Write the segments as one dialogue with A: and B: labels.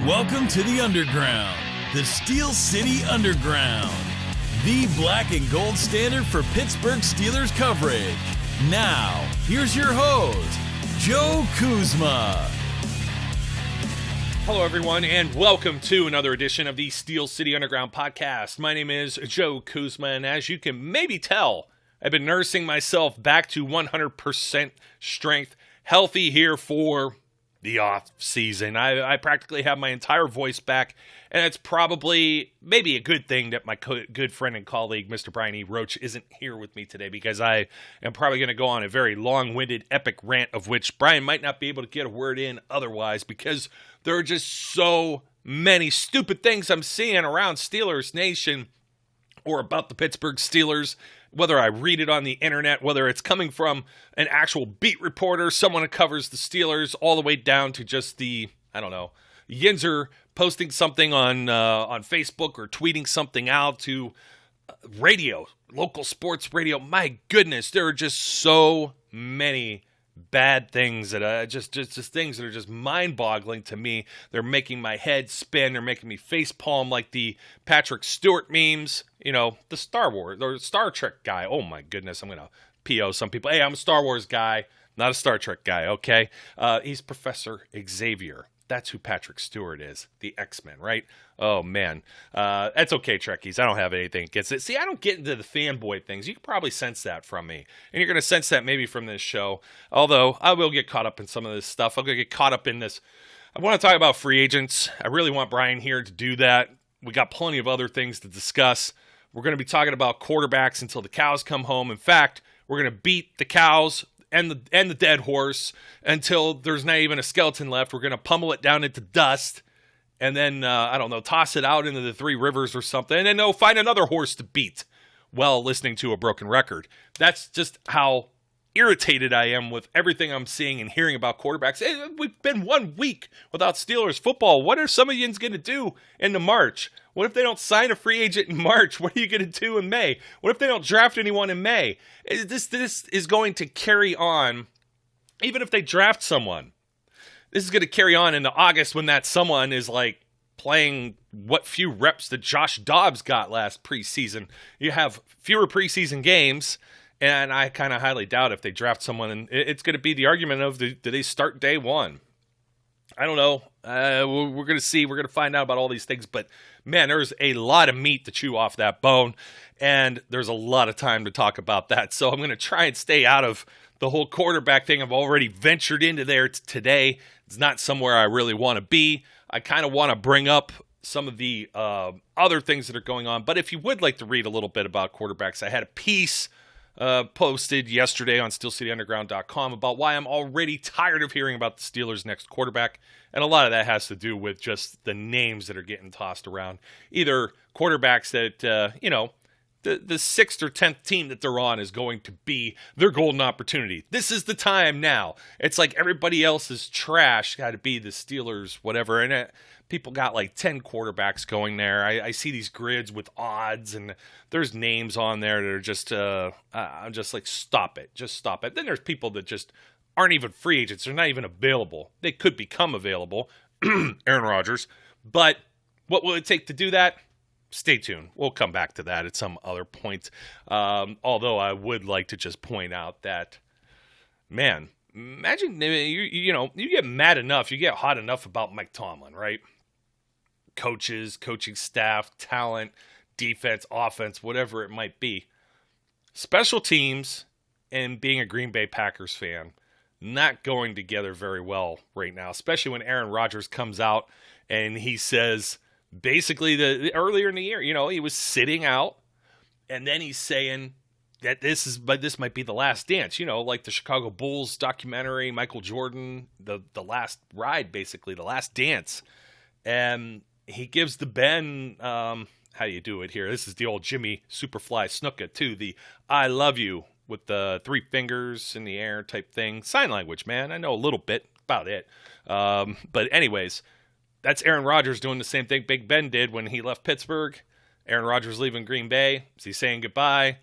A: Welcome to the Underground, the Steel City Underground, the black and gold standard for Pittsburgh Steelers coverage. Now, here's your host, Joe Kuzma.
B: Hello, everyone, and welcome to another edition of the Steel City Underground podcast. My name is Joe Kuzma, and as you can maybe tell, I've been nursing myself back to 100% strength, healthy here for the off season. I practically have my entire voice back, and it's probably maybe a good thing that my good friend and colleague, Mr. Brian E. Roach, isn't here with me today, because I am probably going to go on a very long-winded, epic rant, of which Brian might not be able to get a word in otherwise, because there are just so many stupid things I'm seeing around Steelers Nation or about the Pittsburgh Steelers, whether I read it on the internet, whether it's coming from an actual beat reporter, someone who covers the Steelers, all the way down to just the, Yinzer posting something on Facebook or tweeting something out, to radio, local sports radio. My goodness, there are just so many bad things that just things that are just mind-boggling to me. They're making my head spin. They're making me face-palm like the Patrick Stewart memes. You know, the Star Wars or Star Trek guy. Oh my goodness, I'm gonna PO some people. Hey, I'm a Star Wars guy, not a Star Trek guy. Okay, he's Professor Xavier. That's who Patrick Stewart is, the X-Men, right? Oh, man. That's okay, Trekkies. I don't have anything against it. See, I don't get into the fanboy things. You can probably sense that from me. And you're going to sense that maybe from this show. Although, I will get caught up in some of this stuff. I'm going to get caught up in this. I want to talk about free agents. I really want Brian here to do that. We got plenty of other things to discuss. We're going to be talking about quarterbacks until the cows come home. In fact, we're going to beat the cows and the dead horse until there's not even a skeleton left. We're going to pummel it down into dust and then, toss it out into the Three Rivers or something, and then find another horse to beat while listening to a broken record. That's just how irritated I am with everything I'm seeing and hearing about quarterbacks. We've been 1 week without Steelers football. What are some of you going to do into March? What if they don't sign a free agent in March? What are you going to do in May? What if they don't draft anyone in May? This is going to carry on. Even if they draft someone, this is going to carry on into August, when that someone is like playing what few reps that Josh Dobbs got last preseason. You have fewer preseason games, and I kind of highly doubt if they draft someone, and it's going to be the argument of, do they start day one? I don't know. We're going to see. We're going to find out about all these things. But, man, there's a lot of meat to chew off that bone, and there's a lot of time to talk about that. So I'm going to try and stay out of the whole quarterback thing. I've already ventured into there today. It's not somewhere I really want to be. I kind of want to bring up some of the other things that are going on. But if you would like to read a little bit about quarterbacks, I had a piece posted yesterday on SteelCityUnderground.com about why I'm already tired of hearing about the Steelers' next quarterback. And a lot of that has to do with just the names that are getting tossed around. Either quarterbacks that, the 6th or 10th team that they're on is going to be their golden opportunity. This is the time now. It's like everybody else's trash got to be the Steelers, whatever. And people got like 10 quarterbacks going there. I see these grids with odds, and there's names on there that are just, I'm just like, stop it. Just stop it. Then there's people that just aren't even free agents. They're not even available. They could become available. Aaron Rodgers. But what will it take to do that? Stay tuned. We'll come back to that at some other point. Although I would like to just point out that, man, imagine, you get mad enough, you get hot enough about Mike Tomlin, right? Coaches, coaching staff, talent, defense, offense, whatever it might be. Special teams and being a Green Bay Packers fan, not going together very well right now, especially when Aaron Rodgers comes out and he says, basically, earlier in the year, he was sitting out, and then he's saying that this might be the last dance. Like the Chicago Bulls documentary, Michael Jordan, the last ride, basically the last dance, and he gives the Ben, how do you do it here? This is the old Jimmy Superfly Snuka too. The "I love you" with the 3 fingers in the air type thing. Sign language, man. I know a little bit about it, but anyways. That's Aaron Rodgers doing the same thing Big Ben did when he left Pittsburgh. Aaron Rodgers leaving Green Bay. Is he saying goodbye?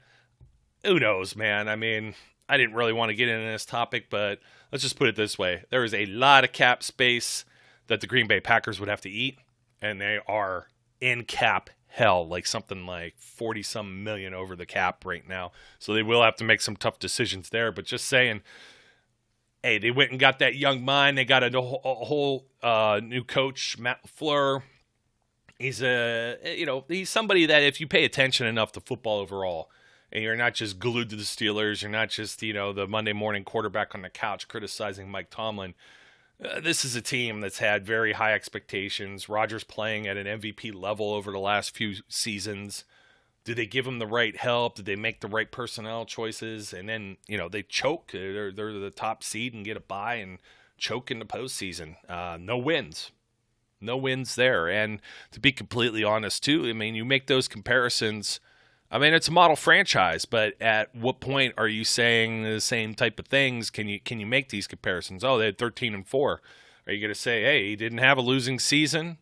B: Who knows, man? I mean, I didn't really want to get into this topic, but let's just put it this way. There is a lot of cap space. that the Green Bay Packers would have to eat, and they are in cap hell, like something like 40-some million over the cap right now. So they will have to make some tough decisions there. But just saying, hey, they went and got that young mind. They got a whole new coach, Matt LaFleur. He's he's somebody that if you pay attention enough to football overall, and you're not just glued to the Steelers, you're not just, the Monday morning quarterback on the couch criticizing Mike Tomlin. This is a team that's had very high expectations. Rodgers playing at an MVP level over the last few seasons. Did they give him the right help? Did they make the right personnel choices? And then, they choke. They're the top seed and get a bye and choke in the postseason. No wins. No wins there. And to be completely honest, too, I mean, you make those comparisons. I mean, it's a model franchise, but at what point are you saying the same type of things? Can you make these comparisons? Oh, they had 13-4. Are you going to say, hey, he didn't have a losing season?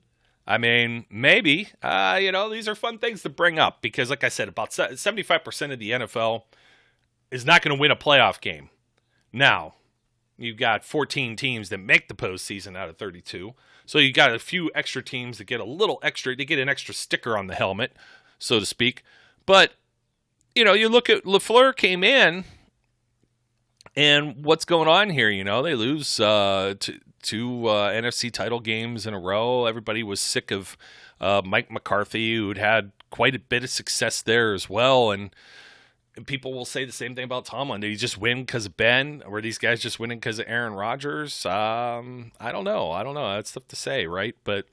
B: I mean, maybe. These are fun things to bring up because, like I said, about 75% of the NFL is not going to win a playoff game. Now, you've got 14 teams that make the postseason out of 32. So you got a few extra teams that get a little extra. They get an extra sticker on the helmet, so to speak. But, you look at LaFleur came in, and what's going on here? They lose two NFC title games in a row. Everybody was sick of Mike McCarthy, who'd had quite a bit of success there as well. And people will say the same thing about Tomlin. Did he just win because of Ben? Or were these guys just winning because of Aaron Rodgers? I don't know. That's tough to say, right? But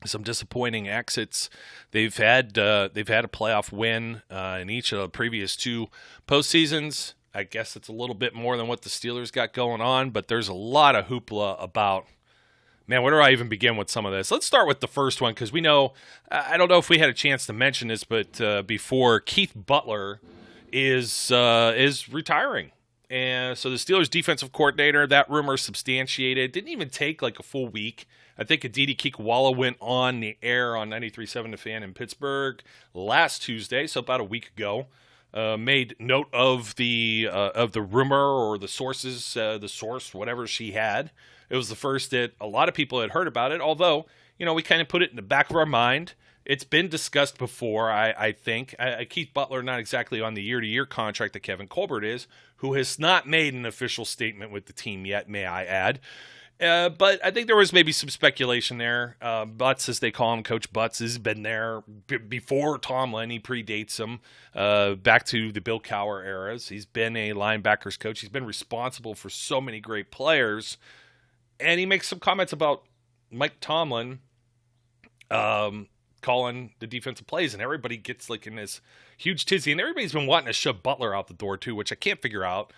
B: some disappointing exits. They've had a playoff win in each of the previous two postseasons. I guess it's a little bit more than what the Steelers got going on, but there's a lot of hoopla about, man, where do I even begin with some of this? Let's start with the first one because we know, I don't know if we had a chance to mention this, but before Keith Butler is retiring. And so the Steelers defensive coordinator, that rumor substantiated, didn't even take like a full week. I think Aditi Kikwala went on the air on 93.7 The Fan in Pittsburgh last Tuesday, so about a week ago. Made note of the rumor or the sources, the source, whatever she had. It was the first that a lot of people had heard about it, although, we kind of put it in the back of our mind. It's been discussed before, I think. Keith Butler, not exactly on the year-to-year contract that Kevin Colbert is, who has not made an official statement with the team yet, may I add. But I think there was maybe some speculation there. Butts, as they call him, Coach Butts, has been there before Tomlin. He predates him back to the Bill Cowher eras. He's been a linebackers coach. He's been responsible for so many great players. And he makes some comments about Mike Tomlin calling the defensive plays, and everybody gets like in this huge tizzy. And everybody's been wanting to shove Butler out the door too, which I can't figure out.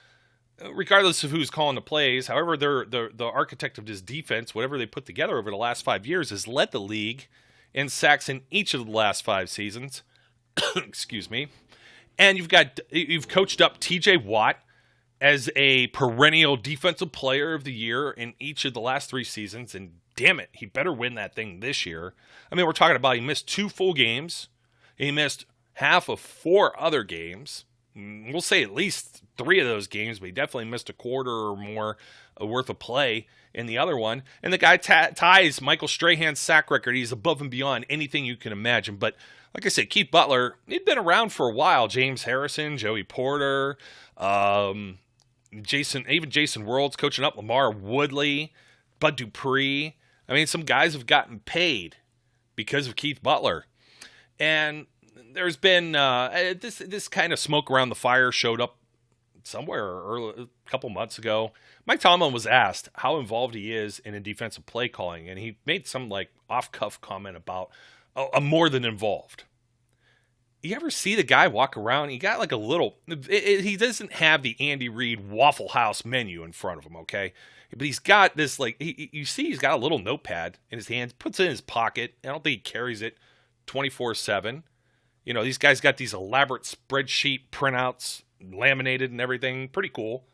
B: Regardless of who's calling the plays, however, the architect of this defense, whatever they put together over the last 5 years, has led the league in sacks in each of the last 5 seasons. Excuse me. And you've coached up T.J. Watt as a perennial defensive player of the year in each of the last 3 seasons, and damn it, he better win that thing this year. I mean, we're talking about he missed 2 full games. He missed half of 4 other games. We'll say at least 3 of those games, but he definitely missed a quarter or more worth of play in the other one. And the guy ties Michael Strahan's sack record. He's above and beyond anything you can imagine. But like I said, Keith Butler, he'd been around for a while. James Harrison, Joey Porter, Jason World's coaching up, Lamar Woodley, Bud Dupree. I mean, some guys have gotten paid because of Keith Butler. And there's been this kind of smoke around the fire showed up somewhere a couple months ago. Mike Tomlin was asked how involved he is in a defensive play calling, and he made some like off-cuff comment about a more than involved. You ever see the guy walk around? He got like a little. He doesn't have the Andy Reid Waffle House menu in front of him, okay? But he's got this like you see he's got a little notepad in his hands, puts it in his pocket. I don't think he carries it 24/7. These guys got these elaborate spreadsheet printouts, laminated and everything. Pretty cool.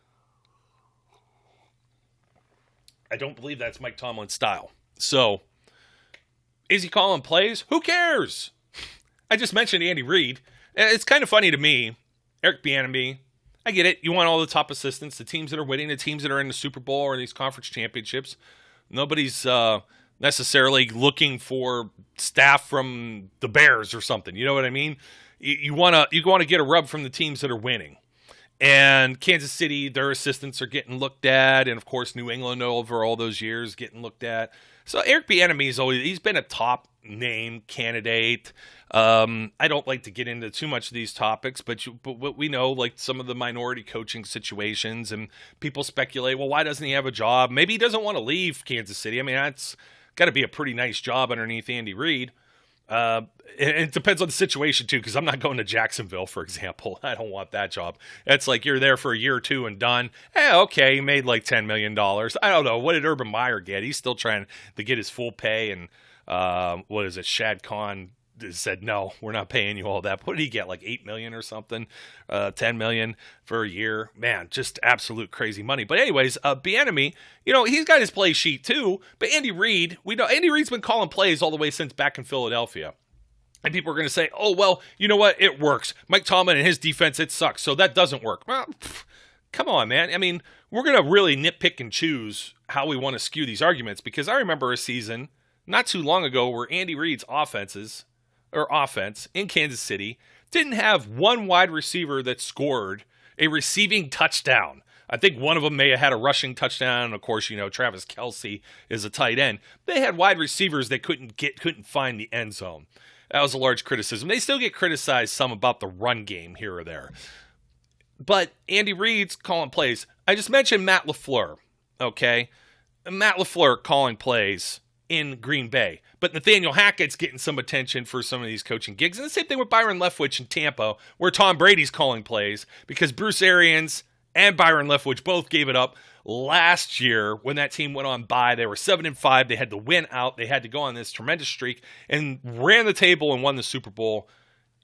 B: I don't believe that's Mike Tomlin's style. So, is he calling plays? Who cares? I just mentioned Andy Reid. It's kind of funny to me. Eric Bieniemy, I get it. You want all the top assistants, the teams that are winning, the teams that are in the Super Bowl or these conference championships. Nobody's necessarily looking for staff from the Bears or something. You know what I mean? You want to get a rub from the teams that are winning. And Kansas City, their assistants are getting looked at, and of course New England over all those years getting looked at. So Eric Bieniemy he's been a top name candidate. I don't like to get into too much of these topics, but what we know, like some of the minority coaching situations, and people speculate, well, why doesn't he have a job? Maybe he doesn't want to leave Kansas City. I mean, that's got to be a pretty nice job underneath Andy Reid. It depends on the situation too, because I'm not going to Jacksonville, for example. I don't want that job. It's like you're there for a year or two and done. Okay, he made like $10 million. I don't know. What did Urban Meyer get? He's still trying to get his full pay. And what is it? Shad Khan said, no, we're not paying you all that. What did he get? Like $8 million or something? $10 million for a year? Man, just absolute crazy money. But anyways, Bieniemy, he's got his play sheet too. But Andy Reid, we know Andy Reid's been calling plays all the way since back in Philadelphia. And people are going to say, oh, well, you know what? It works. Mike Tomlin and his defense, it sucks. So that doesn't work. Well, come on, man. I mean, we're going to really nitpick and choose how we want to skew these arguments, because I remember a season not too long ago where Andy Reid's offense in Kansas City didn't have one wide receiver that scored a receiving touchdown. I think one of them may have had a rushing touchdown. Of course, Travis Kelce is a tight end. They had wide receivers that couldn't find the end zone. That was a large criticism. They still get criticized some about the run game here or there. But Andy Reid's calling plays. I just mentioned Matt LaFleur, okay? Matt LaFleur calling plays in Green Bay. But Nathaniel Hackett's getting some attention for some of these coaching gigs. And the same thing with Byron Leftwich in Tampa, where Tom Brady's calling plays, because Bruce Arians and Byron Leftwich both gave it up last year when that team went on bye. They were 7-5. They had to win out. They had to go on this tremendous streak and ran the table and won the Super Bowl.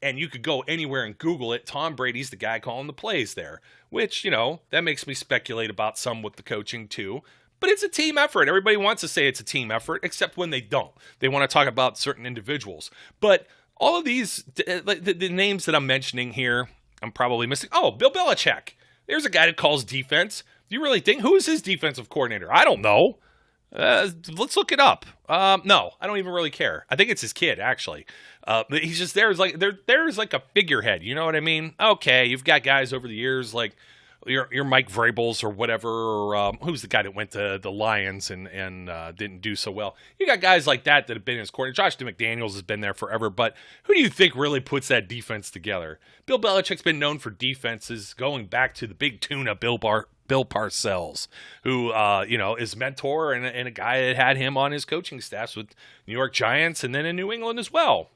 B: And you could go anywhere and Google it. Tom Brady's the guy calling the plays there, which, that makes me speculate about some with the coaching too. But it's a team effort. Everybody wants to say it's a team effort, except when they don't. They want to talk about certain individuals. But all of these, the names that I'm mentioning here, I'm probably missing. Oh, Bill Belichick. There's a guy that calls defense. Do you really think? Who is his defensive coordinator? I don't know. Let's look it up. No, I don't even really care. I think it's his kid, actually. He's just there as like a figurehead. You know what I mean? Okay, you've got guys over the years like your Mike Vrabels or whatever, or who's the guy that went to the Lions and didn't do so well. You got guys like that have been in his corner. Josh McDaniels has been there forever, but who do you think really puts that defense together? Bill Belichick's been known for defenses going back to the big tuna, Bill Parcells, who is mentor and a guy that had him on his coaching staffs with New York Giants and then in New England as well.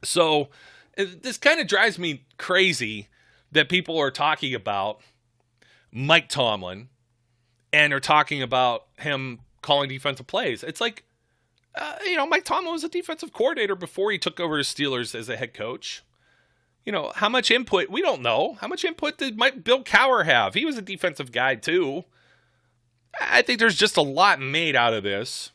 B: So this kind of drives me crazy that people are talking about Mike Tomlin and are talking about him calling defensive plays. It's like, Mike Tomlin was a defensive coordinator before he took over the Steelers as a head coach. How much input? We don't know. How much input did Bill Cowher have? He was a defensive guy too. I think there's just a lot made out of this,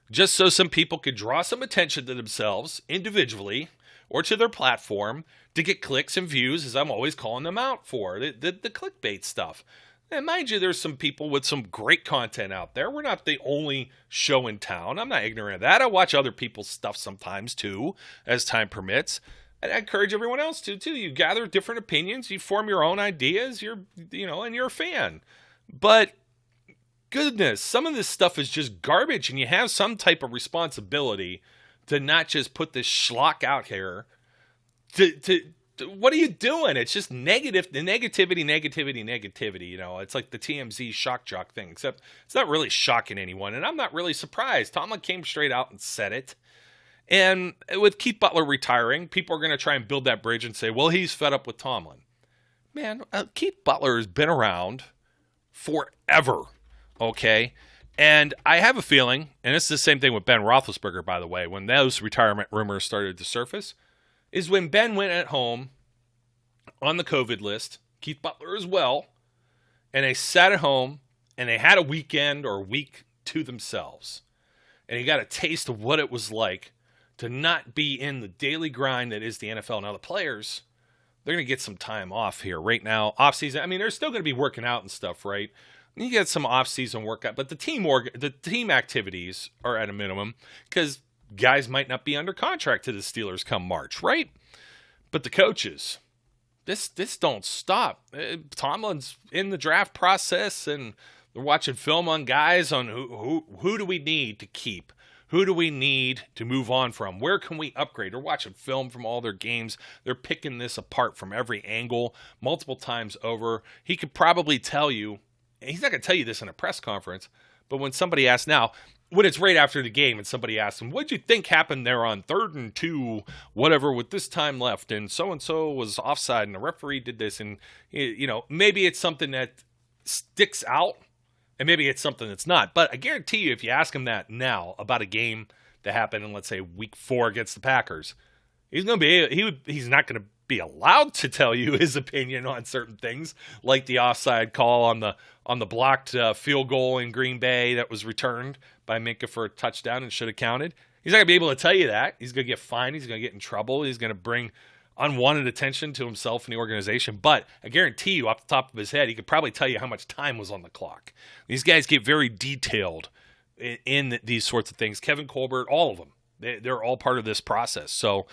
B: just so some people could draw some attention to themselves individually or to their platform to get clicks and views, as I'm always calling them out for, the clickbait stuff. And mind you, there's some people with some great content out there. We're not the only show in town. I'm not ignorant of that. I watch other people's stuff sometimes too, as time permits. And I encourage everyone else to too. You gather different opinions, you form your own ideas, and you're a fan. But goodness, some of this stuff is just garbage, and you have some type of responsibility to not just put this schlock out here. To what are you doing? It's just negativity. It's like the TMZ shock jock thing, except it's not really shocking anyone, and I'm not really surprised. Tomlin came straight out and said it. And with Keith Butler retiring, people are going to try and build that bridge and say, well, he's fed up with Tomlin. Man, Keith Butler has been around forever, okay? And I have a feeling, and it's the same thing with Ben Roethlisberger, by the way, when those retirement rumors started to surface, is when Ben went at home on the COVID list, Keith Butler as well, and they sat at home and they had a weekend or a week to themselves. And he got a taste of what it was like to not be in the daily grind that is the NFL. Now, the players, they're going to get some time off here right now, off season. I mean, they're still going to be working out and stuff, right? You get some off-season workout, but the team activities are at a minimum because guys might not be under contract to the Steelers come March, right? But the coaches, this don't stop. Tomlin's in the draft process, and they're watching film on guys on who do we need to keep? Who do we need to move on from? Where can we upgrade? They're watching film from all their games. They're picking this apart from every angle multiple times over. He could probably tell you, he's not going to tell you this in a press conference, but when somebody asks now, when it's right after the game and somebody asks him, what'd you think happened there on 3rd and 2, whatever, with this time left, and so-and-so was offside and the referee did this, and, maybe it's something that sticks out, and maybe it's something that's not. But I guarantee you, if you ask him that now about a game that happened in, let's say, week 4 against the Packers, he's not going to be allowed to tell you his opinion on certain things, like the offside call on the blocked field goal in Green Bay that was returned by Minka for a touchdown and should have counted. He's not going to be able to tell you that. He's going to get fined. He's going to get in trouble. He's going to bring unwanted attention to himself and the organization. But I guarantee you, off the top of his head, he could probably tell you how much time was on the clock. These guys get very detailed in these sorts of things. Kevin Colbert, all of them. They're all part of this process. So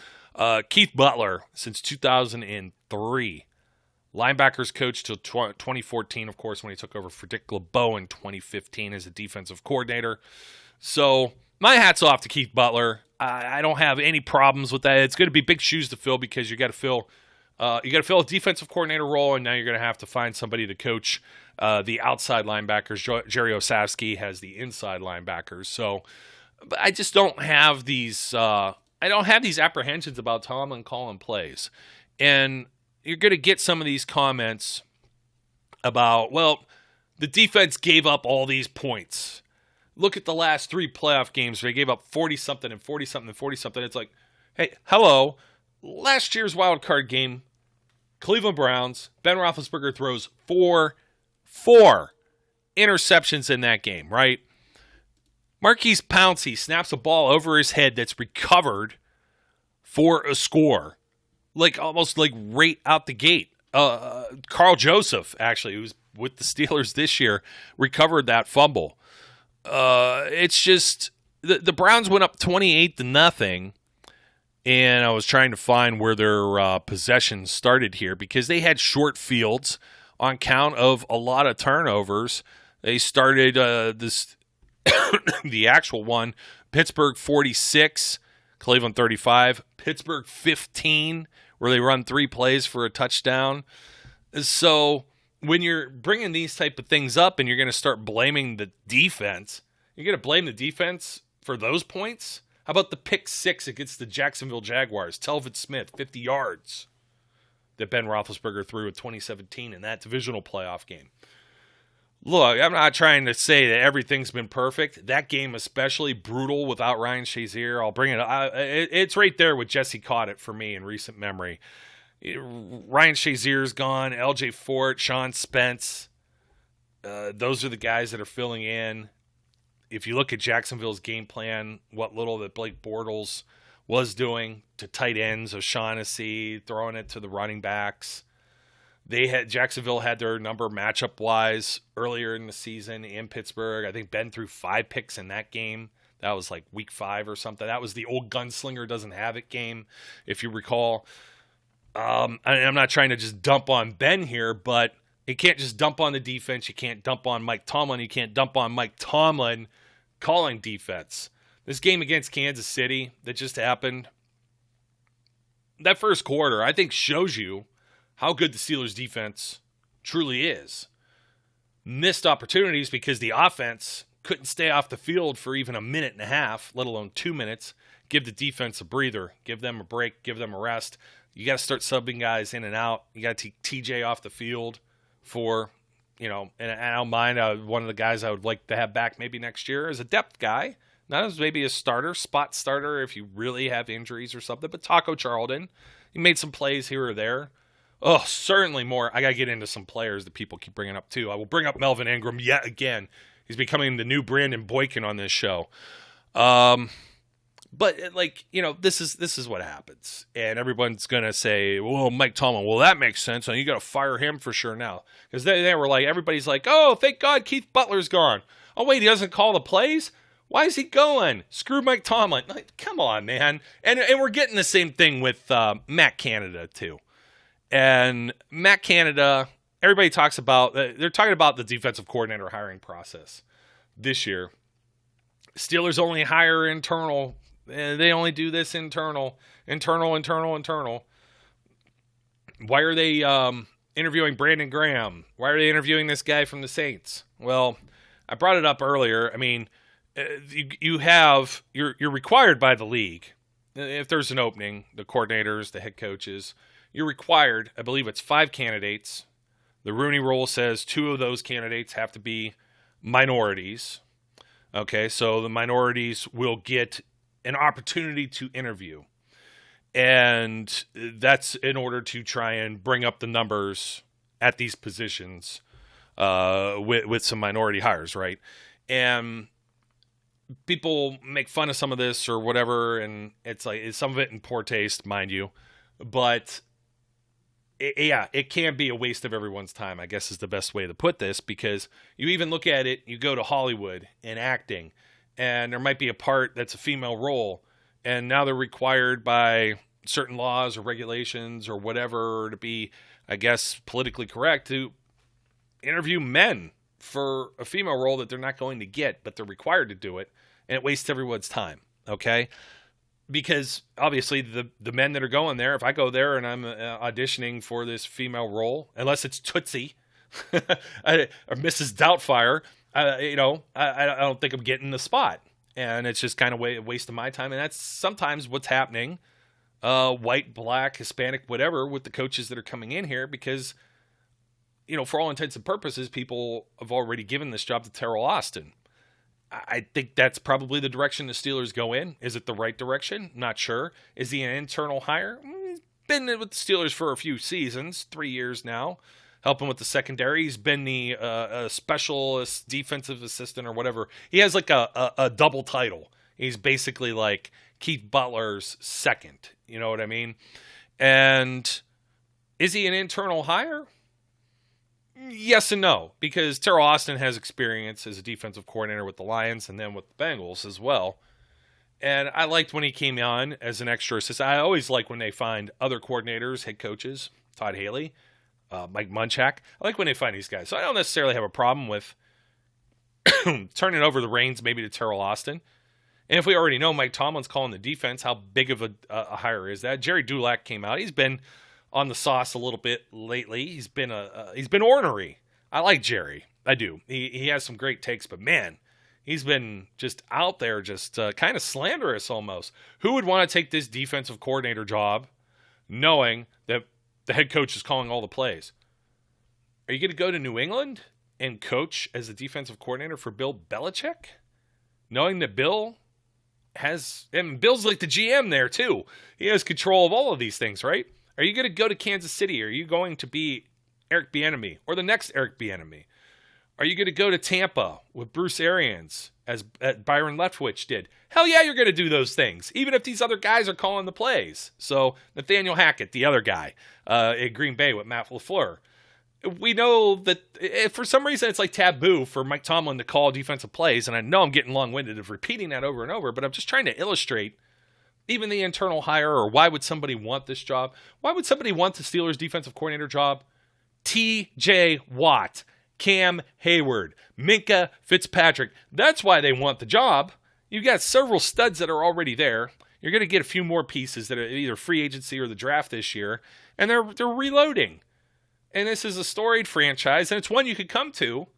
B: Keith Butler, since 2003, linebackers coach till 2014, of course, when he took over for Dick LeBeau in 2015 as a defensive coordinator. So my hat's off to Keith Butler. I don't have any problems with that. It's going to be big shoes to fill because you got to fill a defensive coordinator role, and now you're going to have to find somebody to coach the outside linebackers. Jerry Osavsky has the inside linebackers. So but I just don't have these. I don't have these apprehensions about Tomlin calling plays, and you're going to get some of these comments about, well, the defense gave up all these points. Look at the last 3 playoff games where they gave up 40-something and 40-something and 40-something. It's like, hey, hello. Last year's wild card game, Cleveland Browns, Ben Roethlisberger throws four interceptions in that game, right? Marquise Pouncey snaps a ball over his head that's recovered for a score, almost right out the gate. Carl Joseph, actually, who's with the Steelers this year, recovered that fumble. It's just the Browns went up 28-0, and I was trying to find where their possession started here because they had short fields on count of a lot of turnovers. They started the actual one, Pittsburgh 46, Cleveland 35, Pittsburgh 15, where they run 3 plays for a touchdown. So when you're bringing these type of things up and you're going to start blaming the defense, you're going to blame the defense for those points? How about the pick 6 against the Jacksonville Jaguars? Telvin Smith, 50 yards that Ben Roethlisberger threw in 2017 in that divisional playoff game. Look, I'm not trying to say that everything's been perfect. That game especially brutal without Ryan Shazier. I'll bring it up. It's right there with Jesse Cauditt for me in recent memory. Ryan Shazier's gone. LJ Fort, Sean Spence. Those are the guys that are filling in. If you look at Jacksonville's game plan, what little that Blake Bortles was doing to tight ends, O'Shaughnessy, throwing it to the running backs. Jacksonville had their number matchup-wise earlier in the season in Pittsburgh. I think Ben threw 5 picks in that game. That was like week 5 or something. That was the old gunslinger doesn't have it game, if you recall. I'm not trying to just dump on Ben here, but you can't just dump on the defense. You can't dump on Mike Tomlin. You can't dump on Mike Tomlin calling defense. This game against Kansas City that just happened, that first quarter, I think shows you how good the Steelers defense truly is. Missed opportunities because the offense couldn't stay off the field for even a minute and a half, let alone 2 minutes. Give the defense a breather. Give them a break. Give them a rest. You got to start subbing guys in and out. You got to take TJ off the field for, and I don't mind. One of the guys I would like to have back maybe next year is a depth guy. Not as maybe a spot starter if you really have injuries or something, but Taco Charlton. He made some plays here or there. Oh, certainly more. I got to get into some players that people keep bringing up too. I will bring up Melvin Ingram yet again. He's becoming the new Brandon Boykin on this show. But But this is what happens, and everyone's gonna say, "Well, Mike Tomlin, well, that makes sense, and you got to fire him for sure now," because they were like, everybody's like, "Oh, thank God Keith Butler's gone." Oh wait, he doesn't call the plays. Why is he going? Screw Mike Tomlin. Like, come on, man. And we're getting the same thing with Matt Canada too. And Matt Canada, everybody talks about. They're talking about the defensive coordinator hiring process this year. Steelers only hire internal. They only do this internal. Why are they interviewing Brandon Graham? Why are they interviewing this guy from the Saints? Well, I brought it up earlier. I mean, you're required by the league. If there's an opening, the coordinators, the head coaches, you're required. I believe it's 5 candidates. The Rooney Rule says 2 of those candidates have to be minorities. Okay, so the minorities will get an opportunity to interview. And that's in order to try and bring up the numbers at these positions with some minority hires, right? And people make fun of some of this or whatever, and it's some of it in poor taste, mind you. But it can be a waste of everyone's time, I guess is the best way to put this, because you even look at it, you go to Hollywood and acting, and there might be a part that's a female role, and now they're required by certain laws or regulations or whatever to be, I guess, politically correct to interview men for a female role that they're not going to get, but they're required to do it, and it wastes everyone's time, okay? Because obviously the men that are going there, if I go there and I'm auditioning for this female role, unless it's Tootsie or Mrs. Doubtfire, I don't think I'm getting the spot. And it's just kind of a waste of my time. And that's sometimes what's happening, white, black, Hispanic, whatever, with the coaches that are coming in here, because, for all intents and purposes, people have already given this job to Terrell Austin. I think that's probably the direction the Steelers go in. Is it the right direction? Not sure. Is he an internal hire? He's been with the Steelers for a few seasons, 3 years now, helping with the secondary. He's been the specialist defensive assistant or whatever. He has like a double title. He's basically like Keith Butler's second. You know what I mean? And is he an internal hire? Yes and no, because Terrell Austin has experience as a defensive coordinator with the Lions and then with the Bengals as well. And I liked when he came on as an extra assistant. I always like when they find other coordinators, head coaches, Todd Haley, Mike Munchak. I like when they find these guys. So I don't necessarily have a problem with turning over the reins maybe to Terrell Austin. And if we already know Mike Tomlin's calling the defense, how big of a hire is that? Jerry Dulac came out. He's been on the sauce a little bit lately. He's been ornery. I like Jerry. I do. He has some great takes, but man, he's been just out there, just kind of slanderous almost. Who would want to take this defensive coordinator job knowing that the head coach is calling all the plays? Are you going to go to New England and coach as a defensive coordinator for Bill Belichick, knowing that Bill's like the GM there too. He has control of all of these things, right? Are you going to go to Kansas City? Are you going to be Eric Bieniemy or the next Eric Bieniemy? Are you going to go to Tampa with Bruce Arians as Byron Leftwich did? Hell yeah, you're going to do those things, even if these other guys are calling the plays. So Nathaniel Hackett, the other guy at Green Bay with Matt LaFleur. We know that for some reason it's like taboo for Mike Tomlin to call defensive plays, and I know I'm getting long-winded of repeating that over and over, but I'm just trying to illustrate even the internal hire, or why would somebody want this job? Why would somebody want the Steelers defensive coordinator job? T.J. Watt, Cam Hayward, Minka Fitzpatrick. That's why they want the job. You've got several studs that are already there. You're going to get a few more pieces that are either free agency or the draft this year, and they're reloading. And this is a storied franchise, and it's one you could come to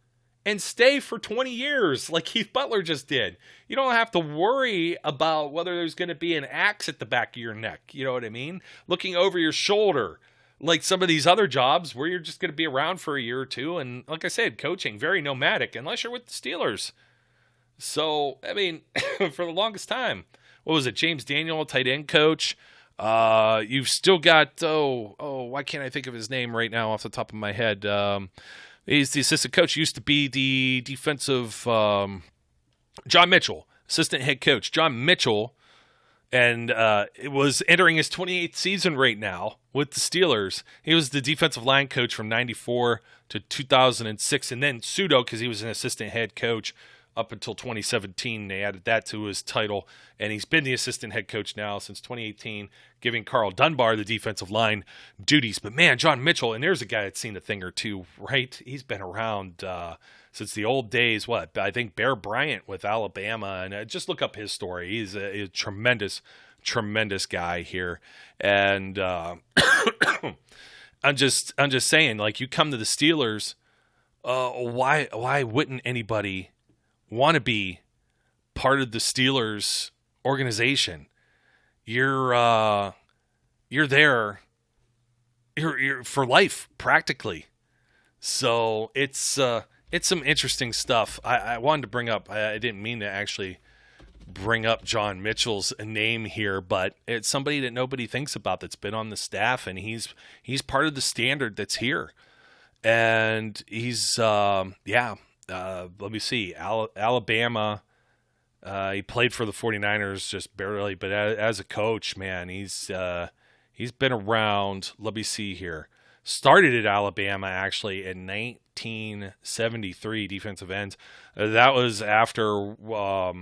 B: and stay for 20 years like Keith Butler just did. You don't have to worry about whether there's going to be an axe at the back of your neck. You know what I mean? Looking over your shoulder like some of these other jobs where you're just going to be around for a year or two. And like I said, coaching, very nomadic, unless you're with the Steelers. So, I mean, for the longest time, what was it? James Daniel, tight end coach. You've still got, why can't I think of his name right now off the top of my head? He's the assistant coach. He used to be the defensive John Mitchell, assistant head coach. John Mitchell and it was entering his 28th season right now with the Steelers. He was the defensive line coach from 94 to 2006, and then pseudo, because he was an assistant head coach up until 2017. They added that to his title, and he's been the assistant head coach now since 2018, giving Carl Dunbar the defensive line duties. But man, John Mitchell, and there's a guy that's seen a thing or two, right? He's been around since the old days. I think Bear Bryant with Alabama, and just look up his story. He's a tremendous guy here, and I'm just saying, like, you come to the Steelers, why wouldn't anybody want to be part of the Steelers organization? You're there. You're for life, practically. So it's some interesting stuff. I wanted to bring up. I didn't mean to actually bring up John Mitchell's name here, but it's somebody that nobody thinks about that's been on the staff, and he's part of the standard that's here, and he's let me see. Alabama, he played for the 49ers just barely, but as a coach, man, he's been around. Let me see here. Started at Alabama, actually, in 1973, defensive ends. That was after a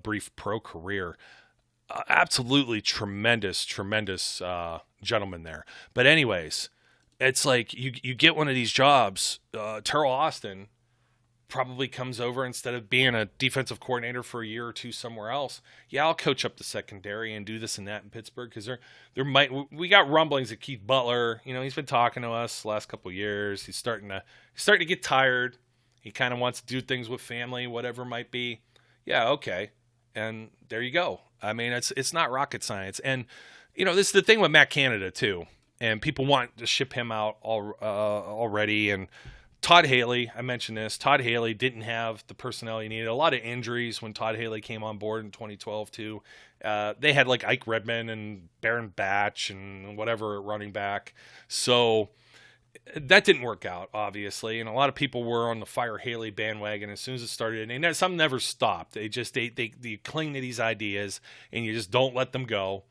B: brief pro career. Absolutely tremendous gentleman there. But anyways, it's like you get one of these jobs. Terrell Austin probably comes over instead of being a defensive coordinator for a year or two somewhere else. Yeah, I'll coach up the secondary and do this and that in Pittsburgh, because we got rumblings that Keith Butler, he's been talking to us the last couple of years. He's starting to get tired. He kind of wants to do things with family, whatever it might be. Yeah, okay. And there you go. I mean, it's not rocket science. And this is the thing with Matt Canada too. And people want to ship him out already. And Todd Haley, I mentioned this. Todd Haley didn't have the personnel he needed. A lot of injuries when Todd Haley came on board in 2012 too. They had like Ike Redmond and Baron Batch and whatever at running back. So that didn't work out, obviously. And a lot of people were on the fire Haley bandwagon as soon as it started. And some never stopped. They cling to these ideas, and you just don't let them go.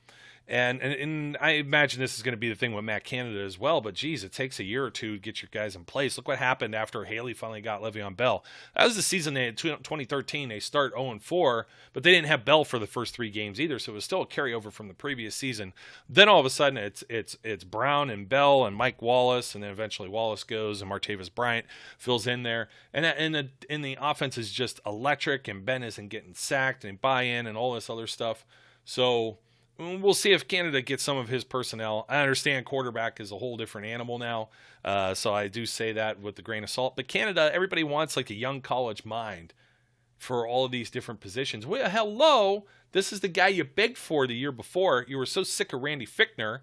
B: And I imagine this is going to be the thing with Matt Canada as well, but geez, it takes a year or two to get your guys in place. Look what happened after Haley finally got Le'Veon Bell. That was the season they had 2013. They start 0-4, but they didn't have Bell for the first 3 games either, so it was still a carryover from the previous season. Then all of a sudden it's Brown and Bell and Mike Wallace, and then eventually Wallace goes and Martavis Bryant fills in there. And the offense is just electric, and Ben isn't getting sacked and buy-in and all this other stuff. So we'll see if Canada gets some of his personnel. I understand quarterback is a whole different animal now, so I do say that with a grain of salt. But Canada, everybody wants like a young college mind for all of these different positions. Well, hello, this is the guy you begged for the year before. You were so sick of Randy Fichtner.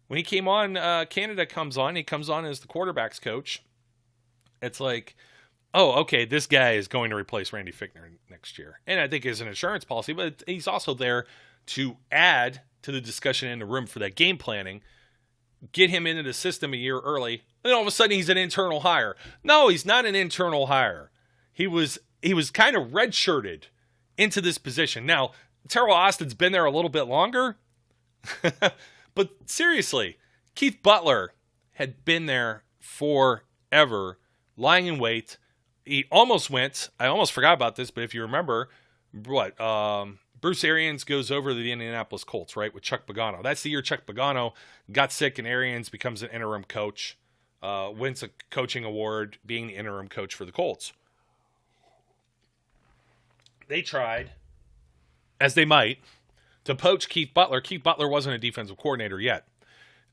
B: When he came on, Canada comes on. He comes on as the quarterback's coach. It's like, oh, okay, this guy is going to replace Randy Fichtner next year. And I think it's an insurance policy, but he's also there to add to the discussion in the room for that game planning, get him into the system a year early, and all of a sudden he's an internal hire. No, he's not an internal hire. He was kind of redshirted into this position. Now, Terrell Austin's been there a little bit longer, but seriously, Keith Butler had been there forever, lying in wait. He almost went, I almost forgot about this, but if you remember, Bruce Arians goes over to the Indianapolis Colts, right, with Chuck Pagano. That's the year Chuck Pagano got sick and Arians becomes an interim coach, wins a coaching award being the interim coach for the Colts. They tried, as they might, to poach Keith Butler. Keith Butler wasn't a defensive coordinator yet.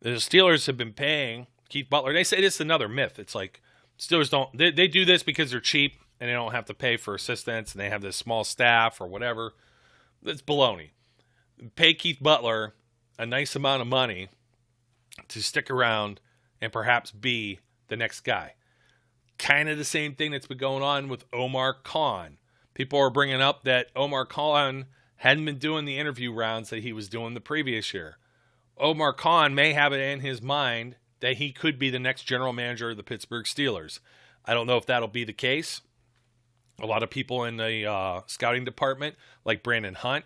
B: The Steelers have been paying Keith Butler. They say this is another myth. It's like Steelers they do this because they're cheap and they don't have to pay for assistants and they have this small staff or whatever. That's baloney. Pay Keith Butler a nice amount of money to stick around and perhaps be the next guy. Kind of the same thing that's been going on with Omar Khan. People are bringing up that Omar Khan hadn't been doing the interview rounds that he was doing the previous year. Omar Khan may have it in his mind that he could be the next general manager of the Pittsburgh Steelers. I don't know if that'll be the case. A lot of people in the scouting department, like Brandon Hunt,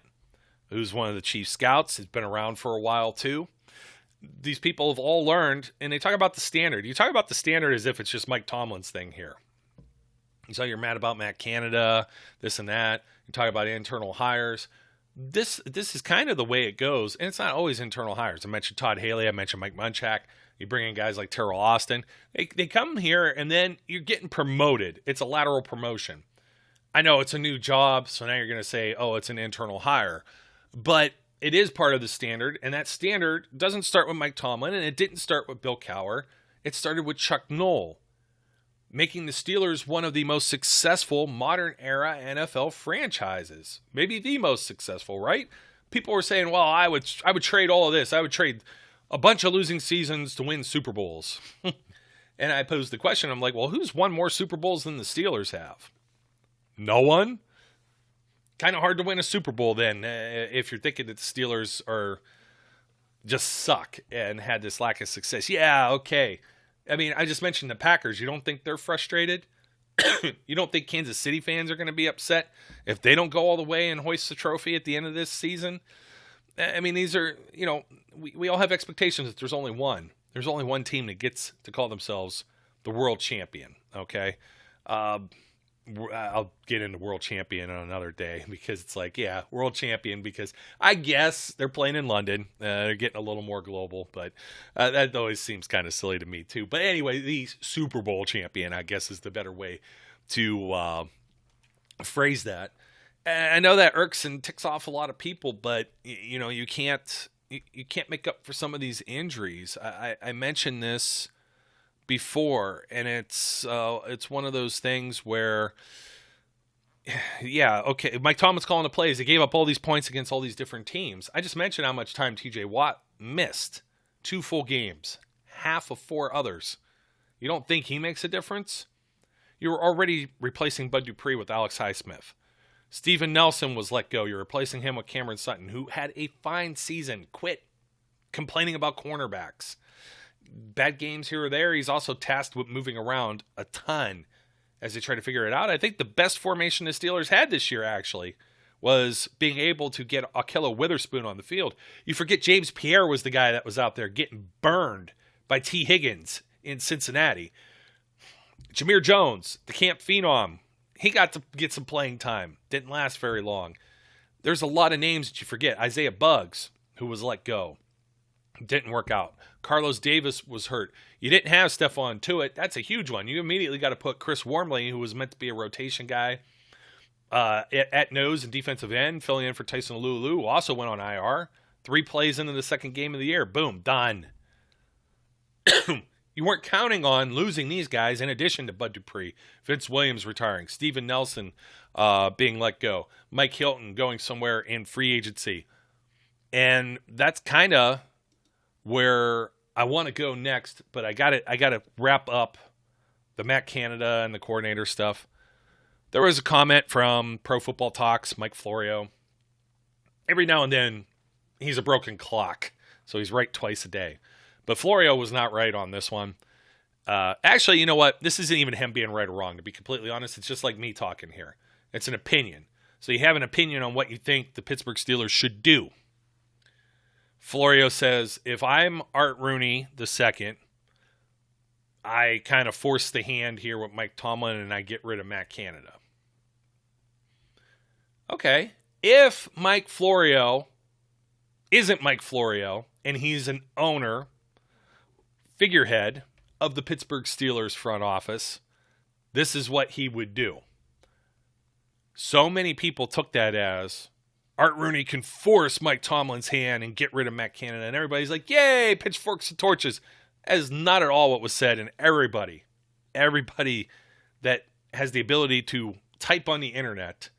B: who's one of the chief scouts. He's been around for a while too. These people have all learned, and they talk about the standard. You talk about the standard as if it's just Mike Tomlin's thing here. So you're mad about Matt Canada, this and that. You talk about internal hires. This is kind of the way it goes, and it's not always internal hires. I mentioned Todd Haley. I mentioned Mike Munchak. You bring in guys like Terrell Austin. They come here, and then you're getting promoted. It's a lateral promotion. I know it's a new job, so now you're going to say, oh, it's an internal hire. But it is part of the standard, and that standard doesn't start with Mike Tomlin, and it didn't start with Bill Cowher. It started with Chuck Noll, making the Steelers one of the most successful modern-era NFL franchises. Maybe the most successful, right? People were saying, well, I would trade all of this. I would trade a bunch of losing seasons to win Super Bowls. And I posed the question, I'm like, well, who's won more Super Bowls than the Steelers have? No one? Kind of hard to win a Super Bowl then if you're thinking that the Steelers are just suck and had this lack of success. Yeah, okay. I mean, I just mentioned the Packers. You don't think they're frustrated? You don't think Kansas City fans are going to be upset if they don't go all the way and hoist the trophy at the end of this season? I mean, these are, we all have expectations that there's only one. There's only one team that gets to call themselves the world champion, okay? I'll get into world champion on another day because it's like, yeah, world champion because I guess they're playing in London. They're getting a little more global, but that always seems kind of silly to me too. But anyway, the Super Bowl champion, I guess, is the better way to phrase that. And I know that irks and ticks off a lot of people, but you can't make up for some of these injuries. I mentioned this before, and it's one of those things where, yeah, okay, Mike Tomlin's calling the plays. He gave up all these points against all these different teams. I just mentioned how much time TJ Watt missed. 2 full games, half of 4 others. You don't think he makes a difference? You were already replacing Bud Dupree with Alex Highsmith. Steven Nelson was let go. You're replacing him with Cameron Sutton, who had a fine season, quit complaining about cornerbacks. Bad games here or there. He's also tasked with moving around a ton as they try to figure it out. I think the best formation the Steelers had this year, actually, was being able to get Ahkello Witherspoon on the field. You forget James Pierre was the guy that was out there getting burned by T. Higgins in Cincinnati. Jameer Jones, the camp phenom, he got to get some playing time. Didn't last very long. There's a lot of names that you forget. Isaiah Buggs, who was let go. Didn't work out. Carlos Davis was hurt. You didn't have Stephon Tuitt. That's a huge one. You immediately got to put Chris Wormley, who was meant to be a rotation guy, at nose and defensive end, filling in for Tyson Alualu, who also went on IR. 3 plays into the second game of the year. Boom, done. You weren't counting on losing these guys in addition to Bud Dupree, Vince Williams retiring, Steven Nelson being let go, Mike Hilton going somewhere in free agency. And that's kind of where I want to go next, but I got to wrap up the Matt Canada and the coordinator stuff. There was a comment from Pro Football Talks, Mike Florio. Every now and then, he's a broken clock, so he's right twice a day. But Florio was not right on this one. Actually, you know what? This isn't even him being right or wrong, to be completely honest. It's just like me talking here. It's an opinion. So you have an opinion on what you think the Pittsburgh Steelers should do. Florio says, if I'm Art Rooney II, I kind of force the hand here with Mike Tomlin and I get rid of Matt Canada. Okay. If Mike Florio isn't Mike Florio and he's an owner, figurehead of the Pittsburgh Steelers front office, this is what he would do. So many people took that as Art Rooney can force Mike Tomlin's hand and get rid of Matt Canada. And everybody's like, yay, pitchforks and torches. That is not at all what was said. And everybody that has the ability to type on the internet,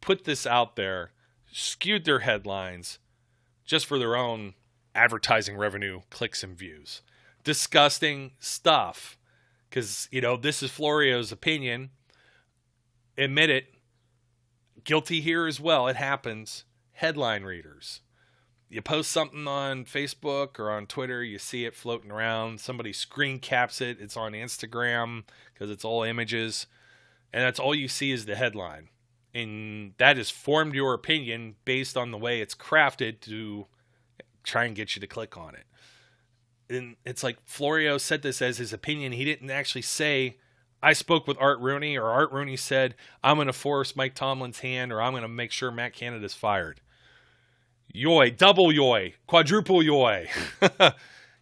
B: put this out there, skewed their headlines just for their own advertising revenue, clicks and views. Disgusting stuff. Because, this is Florio's opinion. Admit it. Guilty here as well. It happens. Headline readers. You post something on Facebook or on Twitter, you see it floating around. Somebody screen caps it. It's on Instagram because it's all images. And that's all you see is the headline. And that has formed your opinion based on the way it's crafted to try and get you to click on it. And it's like Florio said this as his opinion. He didn't actually say, I spoke with Art Rooney, or Art Rooney said, I'm going to force Mike Tomlin's hand, or I'm going to make sure Matt Canada's fired. Yoy, double yoy, quadruple yoy.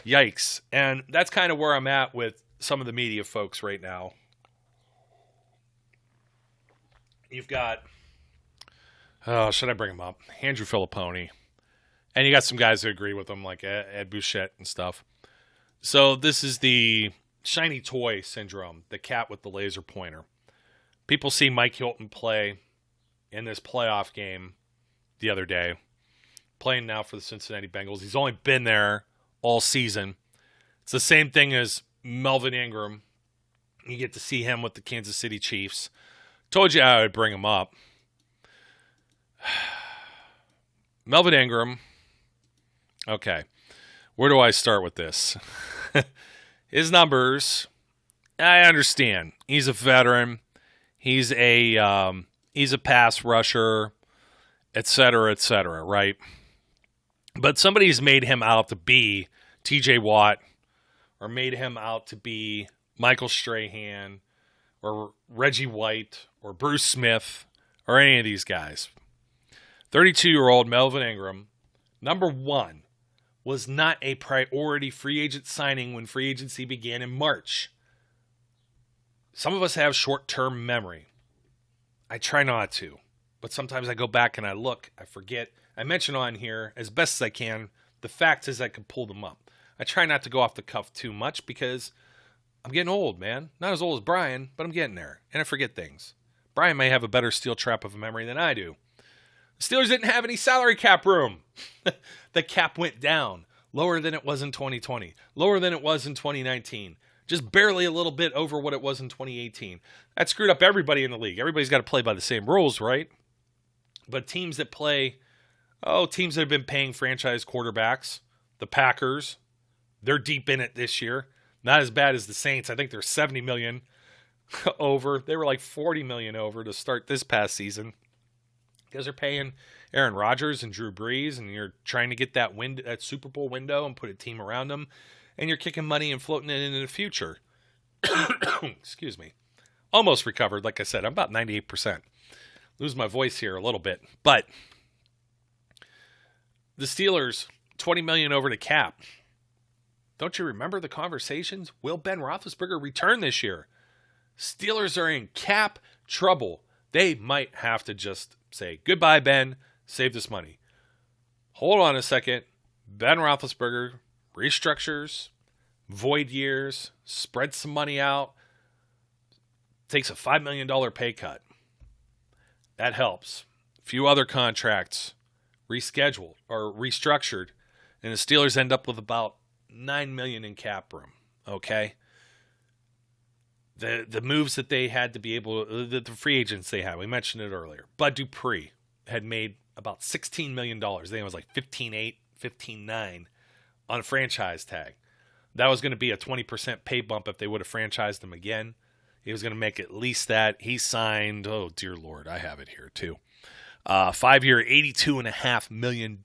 B: Yikes. And that's kind of where I'm at with some of the media folks right now. You've got, should I bring him up? Andrew Filipponi. And you got some guys that agree with him, like Ed Bouchette and stuff. So this is the shiny toy syndrome, the cat with the laser pointer. People see Mike Hilton play in this playoff game the other day, playing now for the Cincinnati Bengals. He's only been there all season. It's the same thing as Melvin Ingram. You get to see him with the Kansas City Chiefs. Told you I would bring him up. Melvin Ingram. Okay. Where do I start with this? His numbers, I understand. He's a veteran. He's a pass rusher, et cetera, right? But somebody's made him out to be TJ Watt, or made him out to be Michael Strahan, or Reggie White, or Bruce Smith, or any of these guys. 32-year-old Melvin Ingram, number one, was not a priority free agent signing when free agency began in March. Some of us have short-term memory. I try not to, but sometimes I go back and I look, I forget. I mention on here, as best as I can, the facts as I can pull them up. I try not to go off the cuff too much because I'm getting old, man. Not as old as Brian, but I'm getting there, and I forget things. Brian may have a better steel trap of a memory than I do. The Steelers didn't have any salary cap room. The cap went down, lower than it was in 2020, lower than it was in 2019, just barely a little bit over what it was in 2018. That screwed up everybody in the league. Everybody's got to play by the same rules, right? But teams that have been paying franchise quarterbacks, the Packers, they're deep in it this year. Not as bad as the Saints. I think they're $70 million over. They were like $40 million over to start this past season. Because they're paying Aaron Rodgers and Drew Brees, and you're trying to get that Super Bowl window and put a team around them, and you're kicking money and floating it into the future. Excuse me. Almost recovered, like I said. I'm about 98%. Lose my voice here a little bit. But the Steelers, $20 million over the cap. Don't you remember the conversations? Will Ben Roethlisberger return this year? Steelers are in cap trouble. They might have to just say, goodbye, Ben. Save this money. Hold on a second. Ben Roethlisberger restructures, void years, spreads some money out, takes a $5 million pay cut. That helps. A few other contracts rescheduled or restructured, and the Steelers end up with about $9 million in cap room. Okay? The moves that they had to be able, the free agents they had, we mentioned it earlier. Bud Dupree had made about $16 million. I think it was like 15.8, 15.9 on a franchise tag. That was going to be a 20% pay bump if they would have franchised him again. He was going to make at least that. He signed, oh dear Lord, I have it here too. 5-year, $82.5 million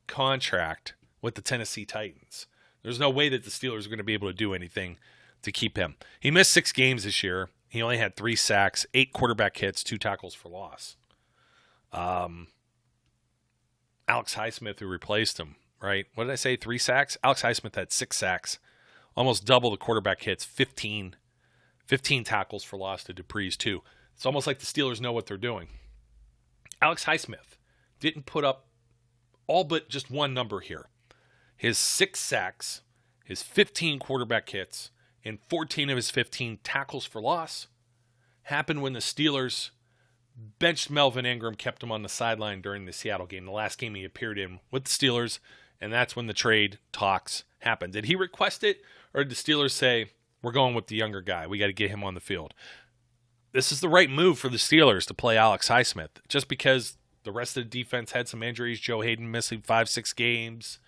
B: contract with the Tennessee Titans. There's no way that the Steelers are going to be able to do anything to keep him. He missed 6 games this year. He only had 3 sacks, 8 quarterback hits, 2 tackles for loss. Alex Highsmith, who replaced him, right? What did I say? 3 sacks? Alex Highsmith had 6 sacks, almost double the quarterback hits, 15 tackles for loss to Dupree's 2. It's almost like the Steelers know what they're doing. Alex Highsmith didn't put up all but just one number here. His 6 sacks, his 15 quarterback hits, and 14 of his 15 tackles for loss happened when the Steelers benched Melvin Ingram, kept him on the sideline during the Seattle game, the last game he appeared in with the Steelers, and that's when the trade talks happened. Did he request it, or did the Steelers say, we're going with the younger guy, we got to get him on the field? This is the right move for the Steelers to play Alex Highsmith, just because the rest of the defense had some injuries, Joe Hayden missing 5-6 games,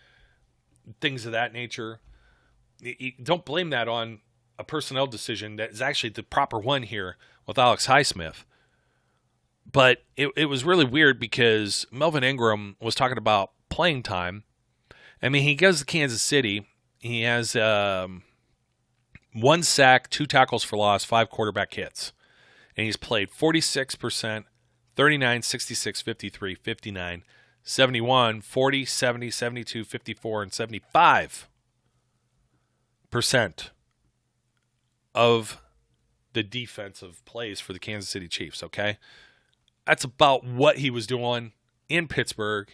B: things of that nature. You don't blame that on a personnel decision that is actually the proper one here with Alex Highsmith. But it was really weird because Melvin Ingram was talking about playing time. I mean, he goes to Kansas City. He has 1 sack, 2 tackles for loss, 5 quarterback hits. And he's played 46%, 39, 66, 53, 59, 71, 40, 70, 72, 54, and 75% of the defensive plays for the Kansas City Chiefs, okay? That's about what he was doing in Pittsburgh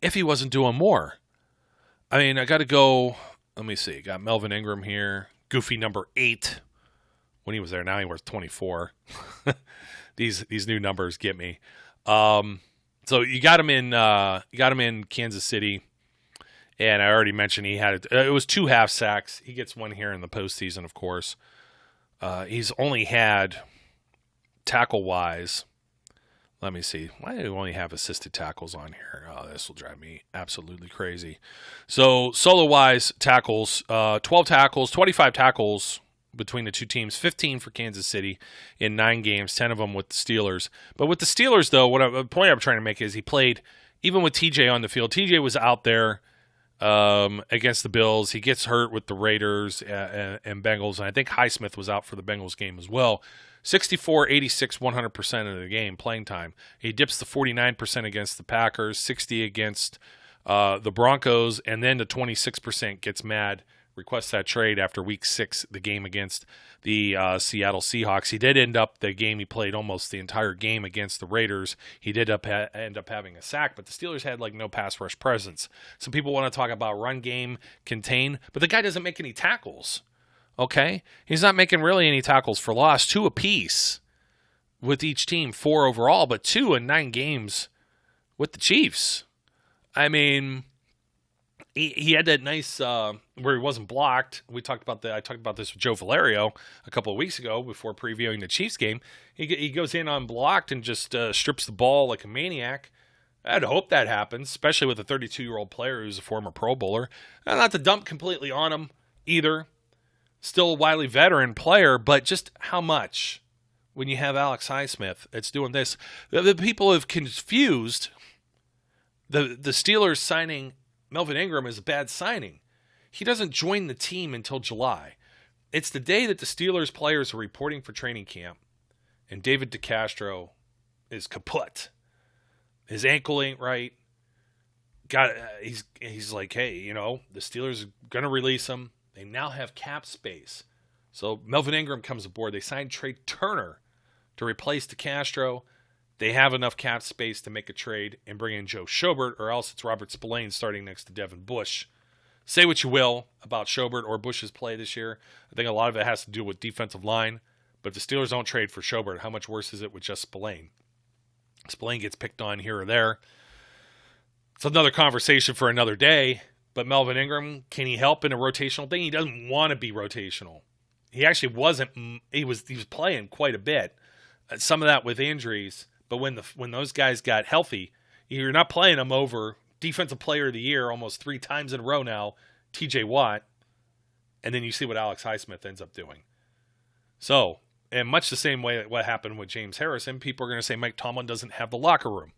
B: if he wasn't doing more. I mean, I got to go, let me see. Got Melvin Ingram here, goofy number 8 when he was there. Now he wears 24. These new numbers get me. So you got him in Kansas City, and I already mentioned he had it was 2 half sacks. He gets 1 here in the postseason, of course. He's only had tackle-wise. Let me see. Why do we only have assisted tackles on here? Oh, this will drive me absolutely crazy. So solo-wise tackles, 12 tackles, 25 tackles between the two teams, 15 for Kansas City in 9 games, 10 of them with the Steelers. But with the Steelers, though, the point I'm trying to make is he played, even with TJ on the field, TJ was out there against the Bills. He gets hurt with the Raiders and Bengals, and I think Highsmith was out for the Bengals game as well. 64, 86, 100% of the game playing time. He dips to 49% against the Packers, 60 against the Broncos, and then the 26% gets mad, requests that trade after week 6, the game against the Seattle Seahawks. He did end up the game he played almost the entire game against the Raiders. He did end up having a sack, but the Steelers had like no pass rush presence. Some people want to talk about run game, contain, but the guy doesn't make any tackles. Okay? He's not making really any tackles for loss, 2 apiece with each team, 4 overall, but 2 in 9 games with the Chiefs. I mean, he had that nice where he wasn't blocked. I talked about this with Joe Valerio a couple of weeks ago before previewing the Chiefs game. He goes in unblocked and just strips the ball like a maniac. I'd hope that happens, especially with a 32-year-old player who's a former Pro Bowler. And not to dump completely on him either. Still a wily veteran player, but just how much when you have Alex Highsmith that's doing this? The people have confused the Steelers signing Melvin Ingram is a bad signing. He doesn't join the team until July. It's the day that the Steelers players are reporting for training camp, and David DeCastro is kaput. His ankle ain't right. He's like, hey, the Steelers are going to release him. They now have cap space. So Melvin Ingram comes aboard. They signed Trey Turner to replace DeCastro. They have enough cap space to make a trade and bring in Joe Schobert, or else it's Robert Spillane starting next to Devin Bush. Say what you will about Schobert or Bush's play this year. I think a lot of it has to do with defensive line. But if the Steelers don't trade for Schobert, how much worse is it with just Spillane? Spillane gets picked on here or there. It's another conversation for another day. But Melvin Ingram, can he help in a rotational thing? He doesn't want to be rotational. He actually wasn't. He was playing quite a bit. Some of that with injuries. But when those guys got healthy, you're not playing them over Defensive Player of the Year almost 3 times in a row now, TJ Watt. And then you see what Alex Highsmith ends up doing. So, in much the same way that what happened with James Harrison, people are going to say Mike Tomlin doesn't have the locker room.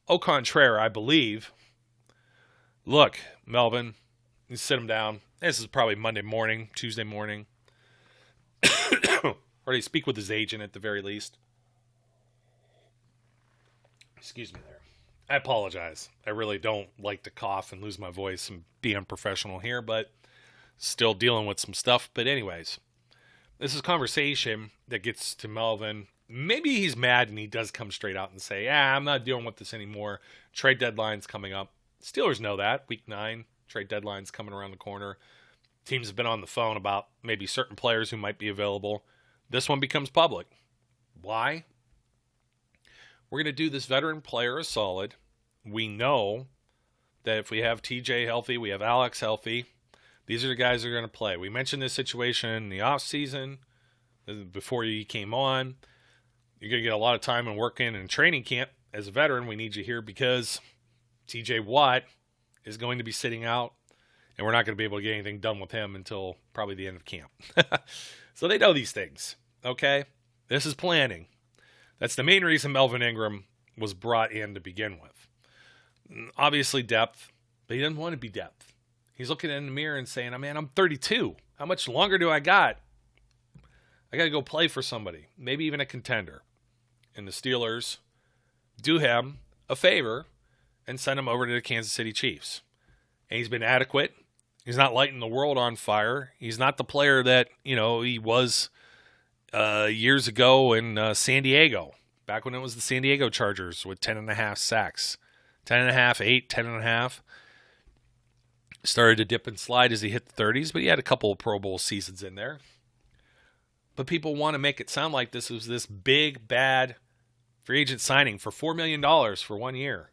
B: Au contraire, I believe. Look, Melvin, you sit him down. This is probably Monday morning, Tuesday morning. Or they speak with his agent at the very least. Excuse me there. I apologize. I really don't like to cough and lose my voice and be unprofessional here, but still dealing with some stuff. But anyways, this is a conversation that gets to Melvin. Maybe he's mad and he does come straight out and say, I'm not dealing with this anymore. Trade deadline's coming up. Steelers know that. Week 9, trade deadline's coming around the corner. Teams have been on the phone about maybe certain players who might be available. This one becomes public. Why? We're going to do this veteran player a solid. We know that if we have TJ healthy, we have Alex healthy, these are the guys that are going to play. We mentioned this situation in the offseason before he came on. You're going to get a lot of time and work in training camp. As a veteran, we need you here because TJ Watt is going to be sitting out, and we're not going to be able to get anything done with him until probably the end of camp. So they know these things, okay? This is planning. That's the main reason Melvin Ingram was brought in to begin with. Obviously depth, but he doesn't want to be depth. He's looking in the mirror and saying, man, I'm 32. How much longer do I got? I got to go play for somebody, maybe even a contender. And the Steelers do him a favor and send him over to the Kansas City Chiefs. And he's been adequate. He's not lighting the world on fire. He's not the player that, he was years ago in San Diego, back when it was the San Diego Chargers with 10.5 sacks. 10.5, 8, 10.5. Started to dip and slide as he hit the 30s, but he had a couple of Pro Bowl seasons in there. But people want to make it sound like this was this big, bad free agent signing for $4 million for 1 year,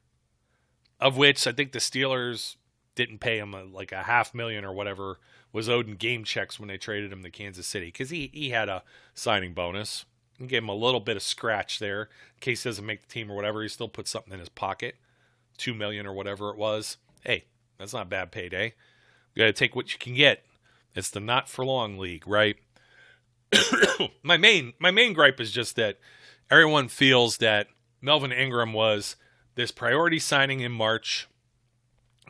B: of which I think the Steelers didn't pay him like $500,000 or whatever was owed in game checks when they traded him to Kansas City, because he had a signing bonus and gave him a little bit of scratch there in case he doesn't make the team or whatever. He still put something in his pocket, $2 million or whatever it was. Hey, that's not a bad payday. You got to take what you can get. It's the not for long league, right? My main gripe is just that everyone feels that Melvin Ingram was this priority signing in March.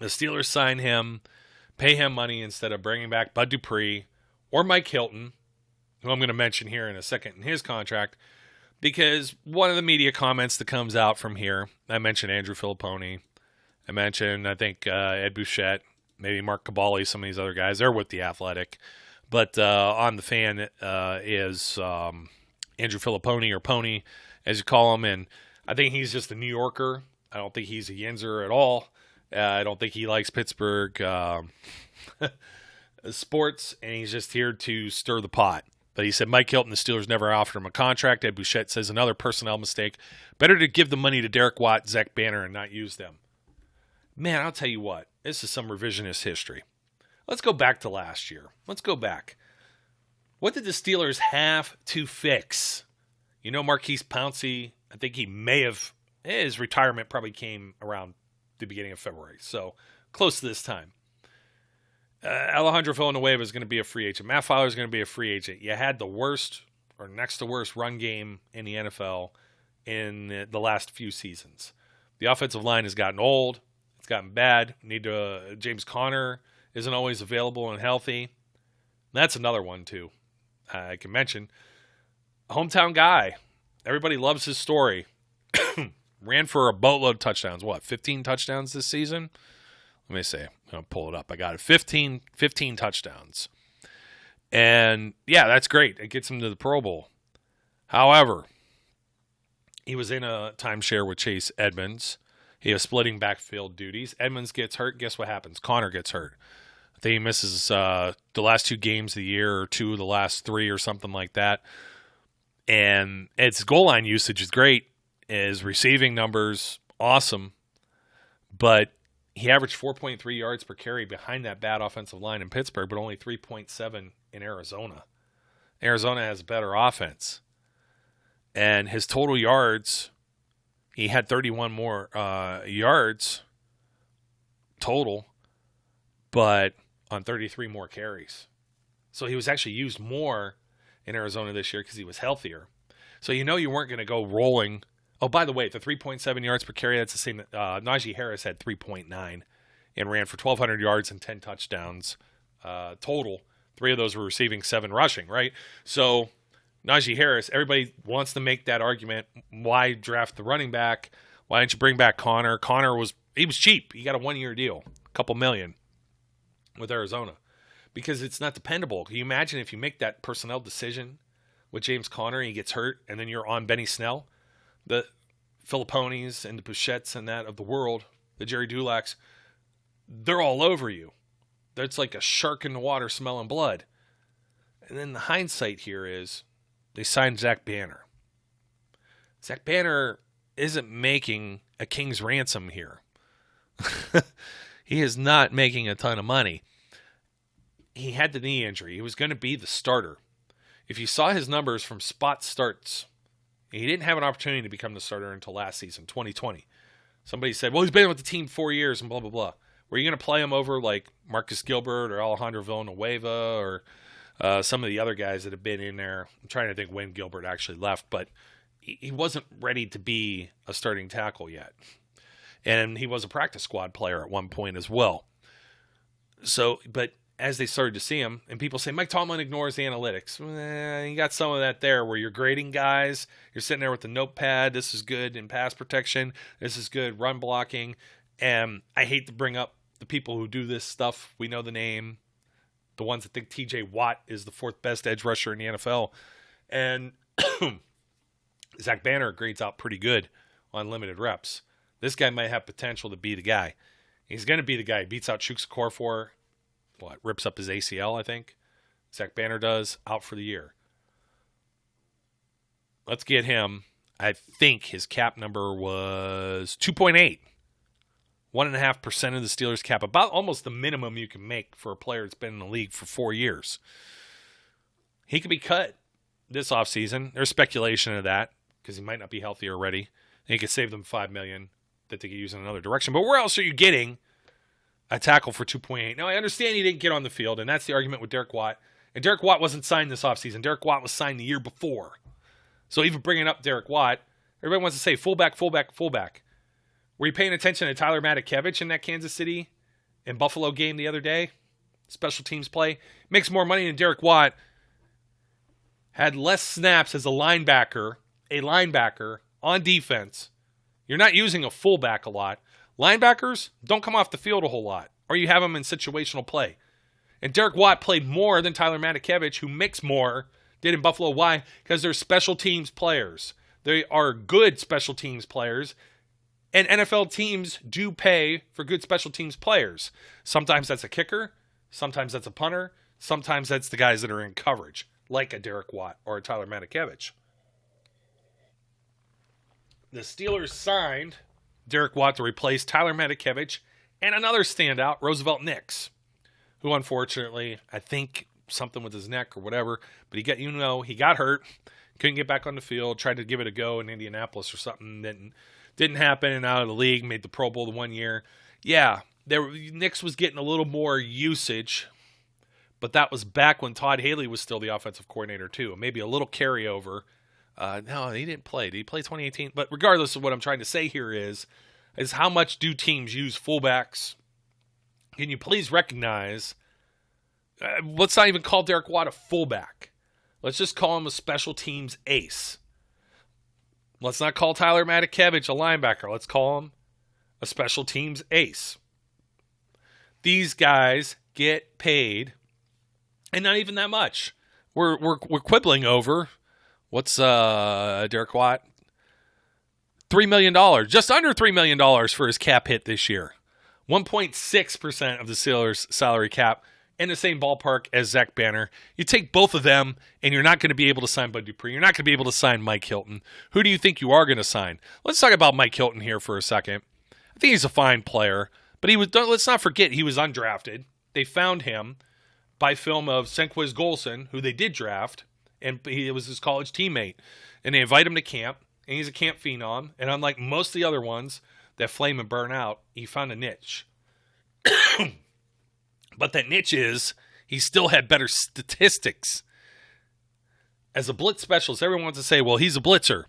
B: The Steelers sign him, pay him money instead of bringing back Bud Dupree or Mike Hilton, who I'm going to mention here in a second in his contract, because one of the media comments that comes out from here, I mentioned Andrew Filipponi, I mentioned, I think, Ed Bouchette, maybe Mark Cabali, some of these other guys, they're with The Athletic. But on the fan is Andrew Filipponi, or Pony, as you call him, and I think he's just a New Yorker. I don't think he's a Yinzer at all. I don't think he likes Pittsburgh sports, and he's just here to stir the pot. But he said Mike Hilton, the Steelers never offered him a contract. Ed Bouchette says another personnel mistake. Better to give the money to Derek Watt, Zach Banner, and not use them. Man, I'll tell you what. This is some revisionist history. Let's go back to last year. Let's go back. What did the Steelers have to fix? Marquise Pouncey, I think he may have, his retirement probably came around the beginning of February, so close to this time. Alejandro Villanueva is going to be a free agent. Matt Fowler is going to be a free agent. You had the worst, or next to worst, run game in the NFL in the last few seasons. The offensive line has gotten old. It's gotten bad. James Conner isn't always available and healthy. That's another one, too. I can mention. A hometown guy. Everybody loves his story. Ran for a boatload of touchdowns. 15 touchdowns this season? Let me see. I'm going to pull it up. I got it. 15 touchdowns. And, yeah, that's great. It gets him to the Pro Bowl. However, he was in a timeshare with Chase Edmonds. He was splitting backfield duties. Edmonds gets hurt. Guess what happens? Connor gets hurt. I think he misses the last 2 games of the year, or 2 of the last 3 or something like that. And Ed's goal line usage is great. His receiving numbers, awesome. But he averaged 4.3 yards per carry behind that bad offensive line in Pittsburgh, but only 3.7 in Arizona. Arizona has better offense. And his total yards, he had 31 more yards total, but on 33 more carries. So he was actually used more in Arizona this year because he was healthier. So you weren't going to go rolling. Oh, by the way, the 3.7 yards per carry, that's the same. Najee Harris had 3.9 and ran for 1,200 yards and 10 touchdowns total. 3 of those were receiving, 7 rushing, right? So Najee Harris, everybody wants to make that argument. Why draft the running back? Why didn't you bring back Connor? Connor was cheap. He got a 1-year deal, a couple million with Arizona, because it's not dependable. Can you imagine if you make that personnel decision with James Conner and he gets hurt, and then you're on Benny Snell? The Filipponis and the Bouchettes and that of the world, the Jerry Dulacs, they're all over you. That's like a shark in the water smelling blood. And then the hindsight here is they signed Zach Banner. Zach Banner isn't making a king's ransom here. He is not making a ton of money. He had the knee injury. He was going to be the starter. If you saw his numbers from spot starts, he didn't have an opportunity to become the starter until last season, 2020. Somebody said, well, he's been with the team 4 years and blah, blah, blah. Were you going to play him over like Marcus Gilbert or Alejandro Villanueva or some of the other guys that have been in there? I'm trying to think when Gilbert actually left, but he wasn't ready to be a starting tackle yet. And he was a practice squad player at one point as well. So, but as they started to see him, and people say, Mike Tomlin ignores the analytics. You got some of that there where you're grading guys. You're sitting there with the notepad. This is good in pass protection. This is good run blocking. And I hate to bring up the people who do this stuff. We know the name. The ones that think TJ Watt is the 4th best edge rusher in the NFL. And Zach Banner grades out pretty good on limited reps. This guy might have potential to be the guy. He's going to be the guy. He beats out Chuks Okorafor. Rips up his ACL, I think. Zach Banner does. Out for the year. Let's get him. I think his cap number was 2.8. 1.5% of the Steelers cap. About almost the minimum you can make for a player that's been in the league for 4 years. He could be cut this offseason. There's speculation of that because he might not be healthy already. And he could save them $5 million that they could use in another direction. But where else are you getting a tackle for 2.8? Now, I understand he didn't get on the field, and that's the argument with Derek Watt. And Derek Watt wasn't signed this offseason. Derek Watt was signed the year before. So even bringing up Derek Watt, everybody wants to say fullback. Were you paying attention to Tyler Matakevich in that Kansas City and Buffalo game the other day? Special teams play. Makes more money than Derek Watt. Had less snaps as a linebacker on defense. You're not using a fullback a lot. Linebackers don't come off the field a whole lot, or you have them in situational play. And Derek Watt played more than Tyler Matakevich, who makes more, did in Buffalo. Why? Because they're special teams players. They are good special teams players, and NFL teams do pay for good special teams players. Sometimes that's a kicker. Sometimes that's a punter. Sometimes that's the guys that are in coverage, like a Derek Watt or a Tyler Matakevich. The Steelers signed Derek Watt to replace Tyler Matakevich and another standout, Roosevelt Nix, who unfortunately, I think something with his neck or whatever, but he got hurt, couldn't get back on the field, tried to give it a go in Indianapolis or something, didn't happen, and out of the league, made the Pro Bowl the 1 year. Yeah, Nix was getting a little more usage, but that was back when Todd Haley was still the offensive coordinator too, maybe a little carryover. No, he didn't play. Did he play 2018? But regardless of what I'm trying to say here is how much do teams use fullbacks? Can you please recognize, let's not even call Derek Watt a fullback. Let's just call him a special teams ace. Let's not call Tyler Matakevich a linebacker. Let's call him a special teams ace. These guys get paid, and not even that much. We're quibbling over. What's Derek Watt? $3 million, just under $3 million for his cap hit this year. 1.6% of the Steelers' salary cap, in the same ballpark as Zach Banner. You take both of them, and you're not going to be able to sign Bud Dupree. You're not going to be able to sign Mike Hilton. Who do you think you are going to sign? Let's talk about Mike Hilton here for a second. I think he's a fine player, but let's not forget he was undrafted. They found him by film of Senquiz Golson, who they did draft, and he was his college teammate. And they invite him to camp, and he's a camp phenom. And unlike most of the other ones that flame and burn out, he found a niche. But that niche is he still had better statistics. As a blitz specialist, everyone wants to say, well, he's a blitzer.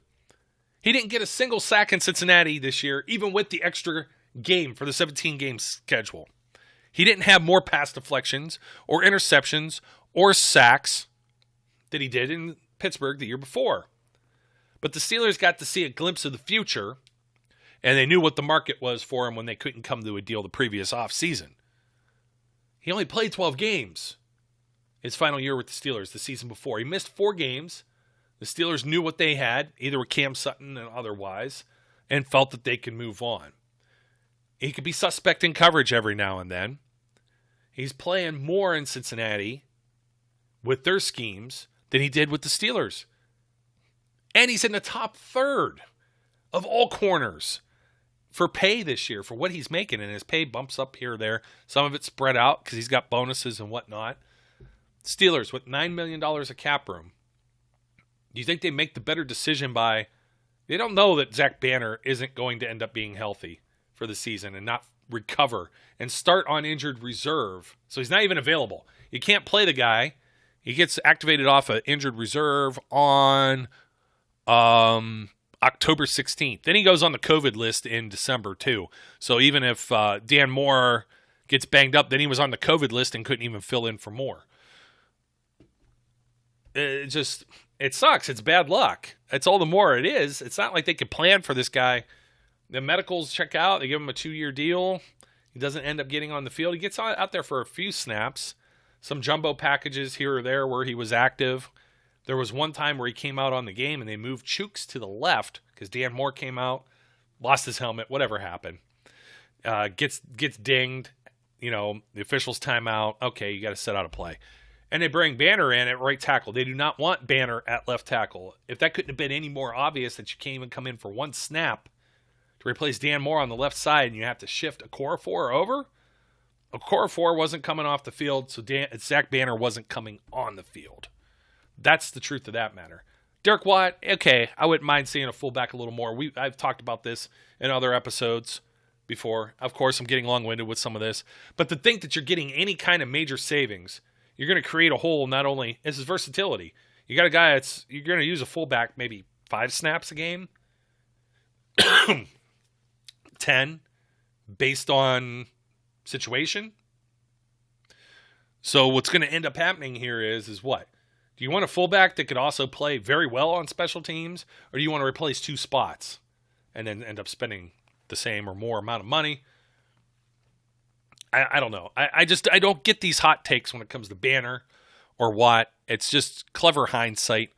B: He didn't get a single sack in Cincinnati this year, even with the extra game for the 17-game schedule. He didn't have more pass deflections or interceptions or sacks that he did in Pittsburgh the year before. But the Steelers got to see a glimpse of the future, and they knew what the market was for him when they couldn't come to a deal the previous offseason. He only played 12 games his final year with the Steelers the season before. He missed 4 games. The Steelers knew what they had, either with Cam Sutton and otherwise, and felt that they could move on. He could be suspect in coverage every now and then. He's playing more in Cincinnati with their schemes than he did with the Steelers. And he's in the top third of all corners for pay this year, for what he's making. And his pay bumps up here or there. Some of it spread out because he's got bonuses and whatnot. Steelers with $9 million of cap room. Do you think they make the better decision by... They don't know that Zach Banner isn't going to end up being healthy for the season and not recover and start on injured reserve. So he's not even available. You can't play the guy. He gets activated off an injured reserve on October 16th. Then he goes on the COVID list in December too. So even if Dan Moore gets banged up, then he was on the COVID list and couldn't even fill in for Moore. It sucks. It's bad luck. That's all the more it is. It's not like they could plan for this guy. The medicals check out. They give him a 2-year deal. He doesn't end up getting on the field. He gets out there for a few snaps, some jumbo packages here or there where he was active. There was one time where he came out on the game and they moved Chooks to the left because Dan Moore came out, lost his helmet, whatever happened. Gets dinged. The officials timeout. Okay, you got to set out a play. And they bring Banner in at right tackle. They do not want Banner at left tackle. If that couldn't have been any more obvious that you can't even come in for one snap to replace Dan Moore on the left side and you have to shift Okorafor over, Okorafor wasn't coming off the field, so Zach Banner wasn't coming on the field. That's the truth of that matter. Derek Watt, okay, I wouldn't mind seeing a fullback a little more. I've talked about this in other episodes before. Of course, I'm getting long-winded with some of this. But to think that you're getting any kind of major savings, you're going to create a hole. Not only this is versatility. You got a guy you're going to use a fullback maybe 5 snaps a game, 10, based on situation. So what's going to end up happening here is what? Do you want a fullback that could also play very well on special teams, or do you want to replace 2 spots and then end up spending the same or more amount of money? I don't know. I don't get these hot takes when it comes to Banner or Watt. It's just clever hindsight.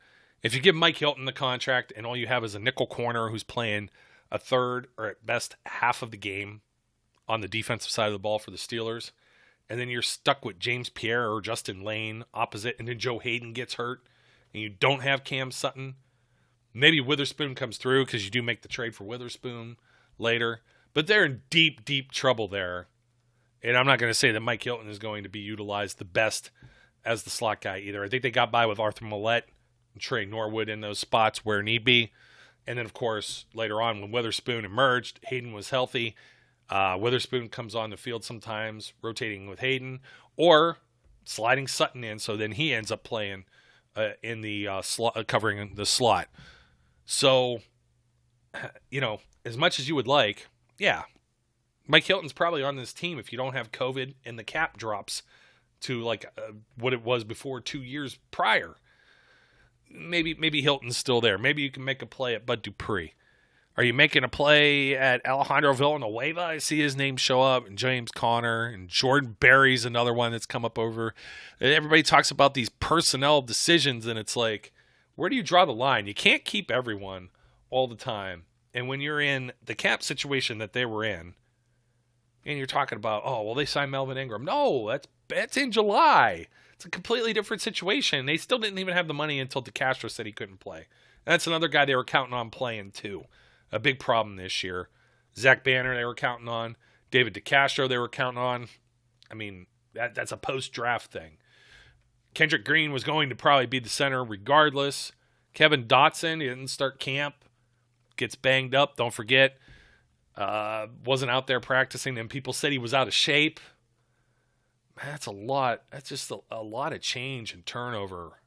B: If you give Mike Hilton the contract and all you have is a nickel corner who's playing a third or at best half of the game on the defensive side of the ball for the Steelers, and then you're stuck with James Pierre or Justin Lane opposite, and then Joe Hayden gets hurt, and you don't have Cam Sutton, maybe Witherspoon comes through because you do make the trade for Witherspoon later, but they're in deep, deep trouble there. And I'm not going to say that Mike Hilton is going to be utilized the best as the slot guy either. I think they got by with Arthur Millette and Trey Norwood in those spots where need be. And then, of course, later on when Witherspoon emerged, Hayden was healthy. Witherspoon comes on the field sometimes, rotating with Hayden, or sliding Sutton in, so then he ends up playing in the slot, covering the slot. So, as much as you would like, yeah, Mike Hilton's probably on this team if you don't have COVID and the cap drops to what it was before 2 years prior. Maybe Hilton's still there. Maybe you can make a play at Bud Dupree. Are you making a play at Alejandro Villanueva? I see his name show up, and James Conner, and Jordan Berry's another one that's come up over. Everybody talks about these personnel decisions, and it's like, where do you draw the line? You can't keep everyone all the time. And when you're in the cap situation that they were in, and you're talking about, oh, well, they signed Melvin Ingram. No, that's in July. It's a completely different situation. They still didn't even have the money until DeCastro said he couldn't play. That's another guy they were counting on playing too. A big problem this year. Zach Banner they were counting on. David DeCastro they were counting on. I mean, that's a post-draft thing. Kendrick Green was going to probably be the center regardless. Kevin Dotson, he didn't start camp. Gets banged up, don't forget. Wasn't out there practicing, and people said he was out of shape. Man, that's a lot. That's just a lot of change and turnover.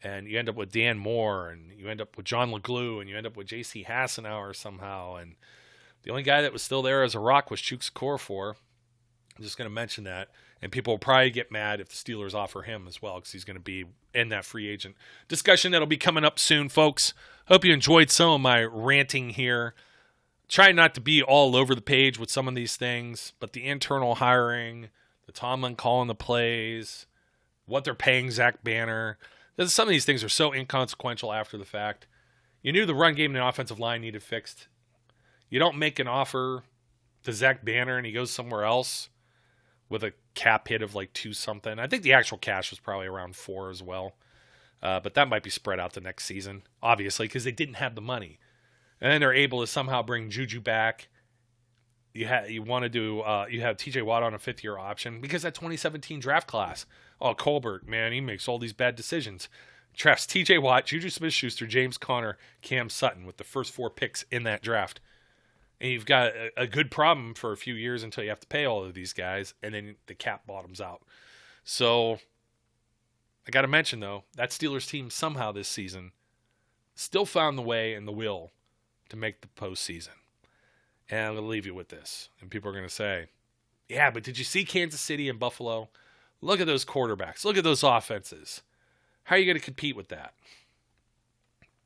B: And you end up with Dan Moore, and you end up with John LeGlue, and you end up with J.C. Hassenauer somehow. And the only guy that was still there as a rock was Chooks Okorafor. I'm just going to mention that. And people will probably get mad if the Steelers offer him as well because he's going to be in that free agent discussion that'll be coming up soon, folks. Hope you enjoyed some of my ranting here. Try not to be all over the page with some of these things, but the internal hiring, the Tomlin calling the plays, what they're paying Zach Banner, some of these things are so inconsequential after the fact. You knew the run game and the offensive line needed fixed. You don't make an offer to Zach Banner and he goes somewhere else with a cap hit of like 2-something. I think the actual cash was probably around 4 as well. But that might be spread out the next season, obviously, because they didn't have the money. And then they're able to somehow bring Juju back. You have TJ Watt on a 5th-year option because that 2017 draft class. Oh, Colbert, man, he makes all these bad decisions. Drafts TJ Watt, Juju Smith-Schuster, James Conner, Cam Sutton with the first 4 picks in that draft. And you've got a good problem for a few years until you have to pay all of these guys, and then the cap bottoms out. So I got to mention, though, that Steelers team somehow this season still found the way and the will to make the postseason. And I'm going to leave you with this. And people are going to say, yeah, but did you see Kansas City and Buffalo? Look at those quarterbacks. Look at those offenses. How are you going to compete with that?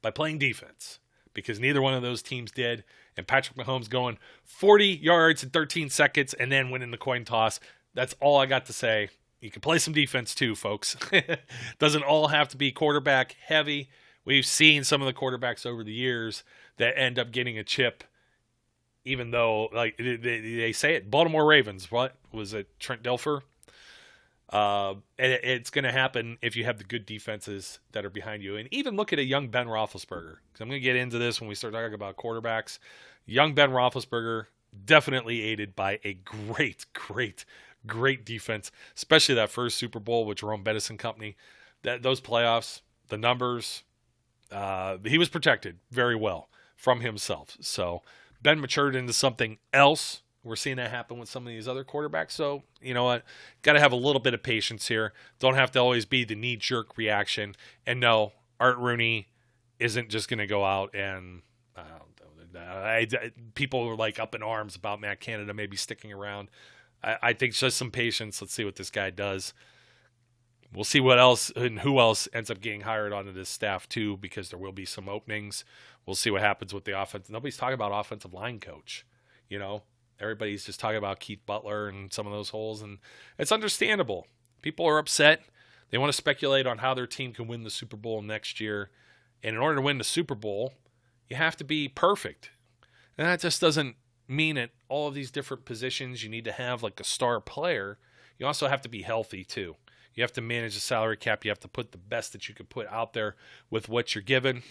B: By playing defense. Because neither one of those teams did. And Patrick Mahomes going 40 yards in 13 seconds and then winning the coin toss. That's all I got to say. You can play some defense too, folks. Doesn't all have to be quarterback heavy. We've seen some of the quarterbacks over the years that end up getting a chip, even though, like they say it, Baltimore Ravens, what was it, Trent Dilfer? And it's going to happen if you have the good defenses that are behind you. And even look at a young Ben Roethlisberger, because I'm going to get into this when we start talking about quarterbacks. Young Ben Roethlisberger, definitely aided by a great defense, especially that first Super Bowl with Jerome Bettis and company. Those playoffs, the numbers, he was protected very well from himself. So Ben matured into something else. We're seeing that happen with some of these other quarterbacks. So, you know what? Got to have a little bit of patience here. Don't have to always be the knee-jerk reaction. And no, Art Rooney isn't just going to go out and people are like up in arms about Matt Canada maybe sticking around. I think just some patience. Let's see what this guy does. We'll see what else and who else ends up getting hired onto this staff too, because there will be some openings. We'll see what happens with the offense. Nobody's talking about offensive line coach, you know. Everybody's just talking about Keith Butler and some of those holes, and it's understandable. People are upset. They want to speculate on how their team can win the Super Bowl next year. And in order to win the Super Bowl, you have to be perfect. And that just doesn't mean at all of these different positions you need to have like a star player. You also have to be healthy too. You have to manage the salary cap. You have to put the best that you can put out there with what you're given.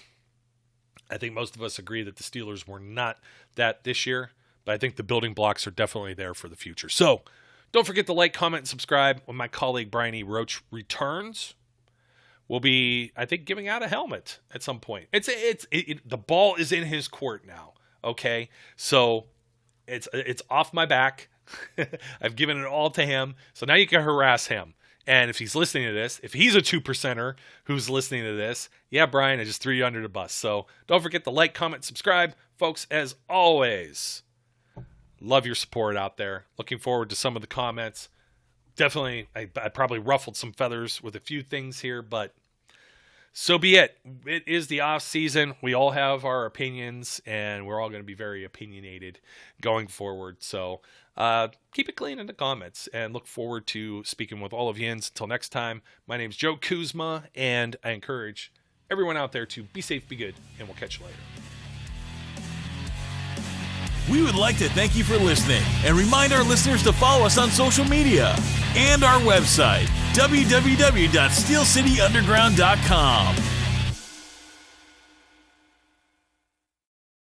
B: I think most of us agree that the Steelers were not that this year. But I think the building blocks are definitely there for the future. So don't forget to like, comment, and subscribe. When my colleague Brian E. Roach returns, we'll be, I think, giving out a helmet at some point. The ball is in his court now, okay? So it's off my back. I've given it all to him. So now you can harass him. And if he's listening to this, if he's a 2%er who's listening to this, yeah, Brian, I just threw you under the bus. So don't forget to like, comment, subscribe. Folks, as always, love your support out there. Looking forward to some of the comments. Definitely, I probably ruffled some feathers with a few things here, but so be it. It is the off season. We all have our opinions, and we're all going to be very opinionated going forward. So keep it clean in the comments, and look forward to speaking with all of you. Until next time, my name's Joe Kuzma, and I encourage everyone out there to be safe, be good, and we'll catch you later.
A: We would like to thank you for listening and remind our listeners to follow us on social media and our website, www.steelcityunderground.com.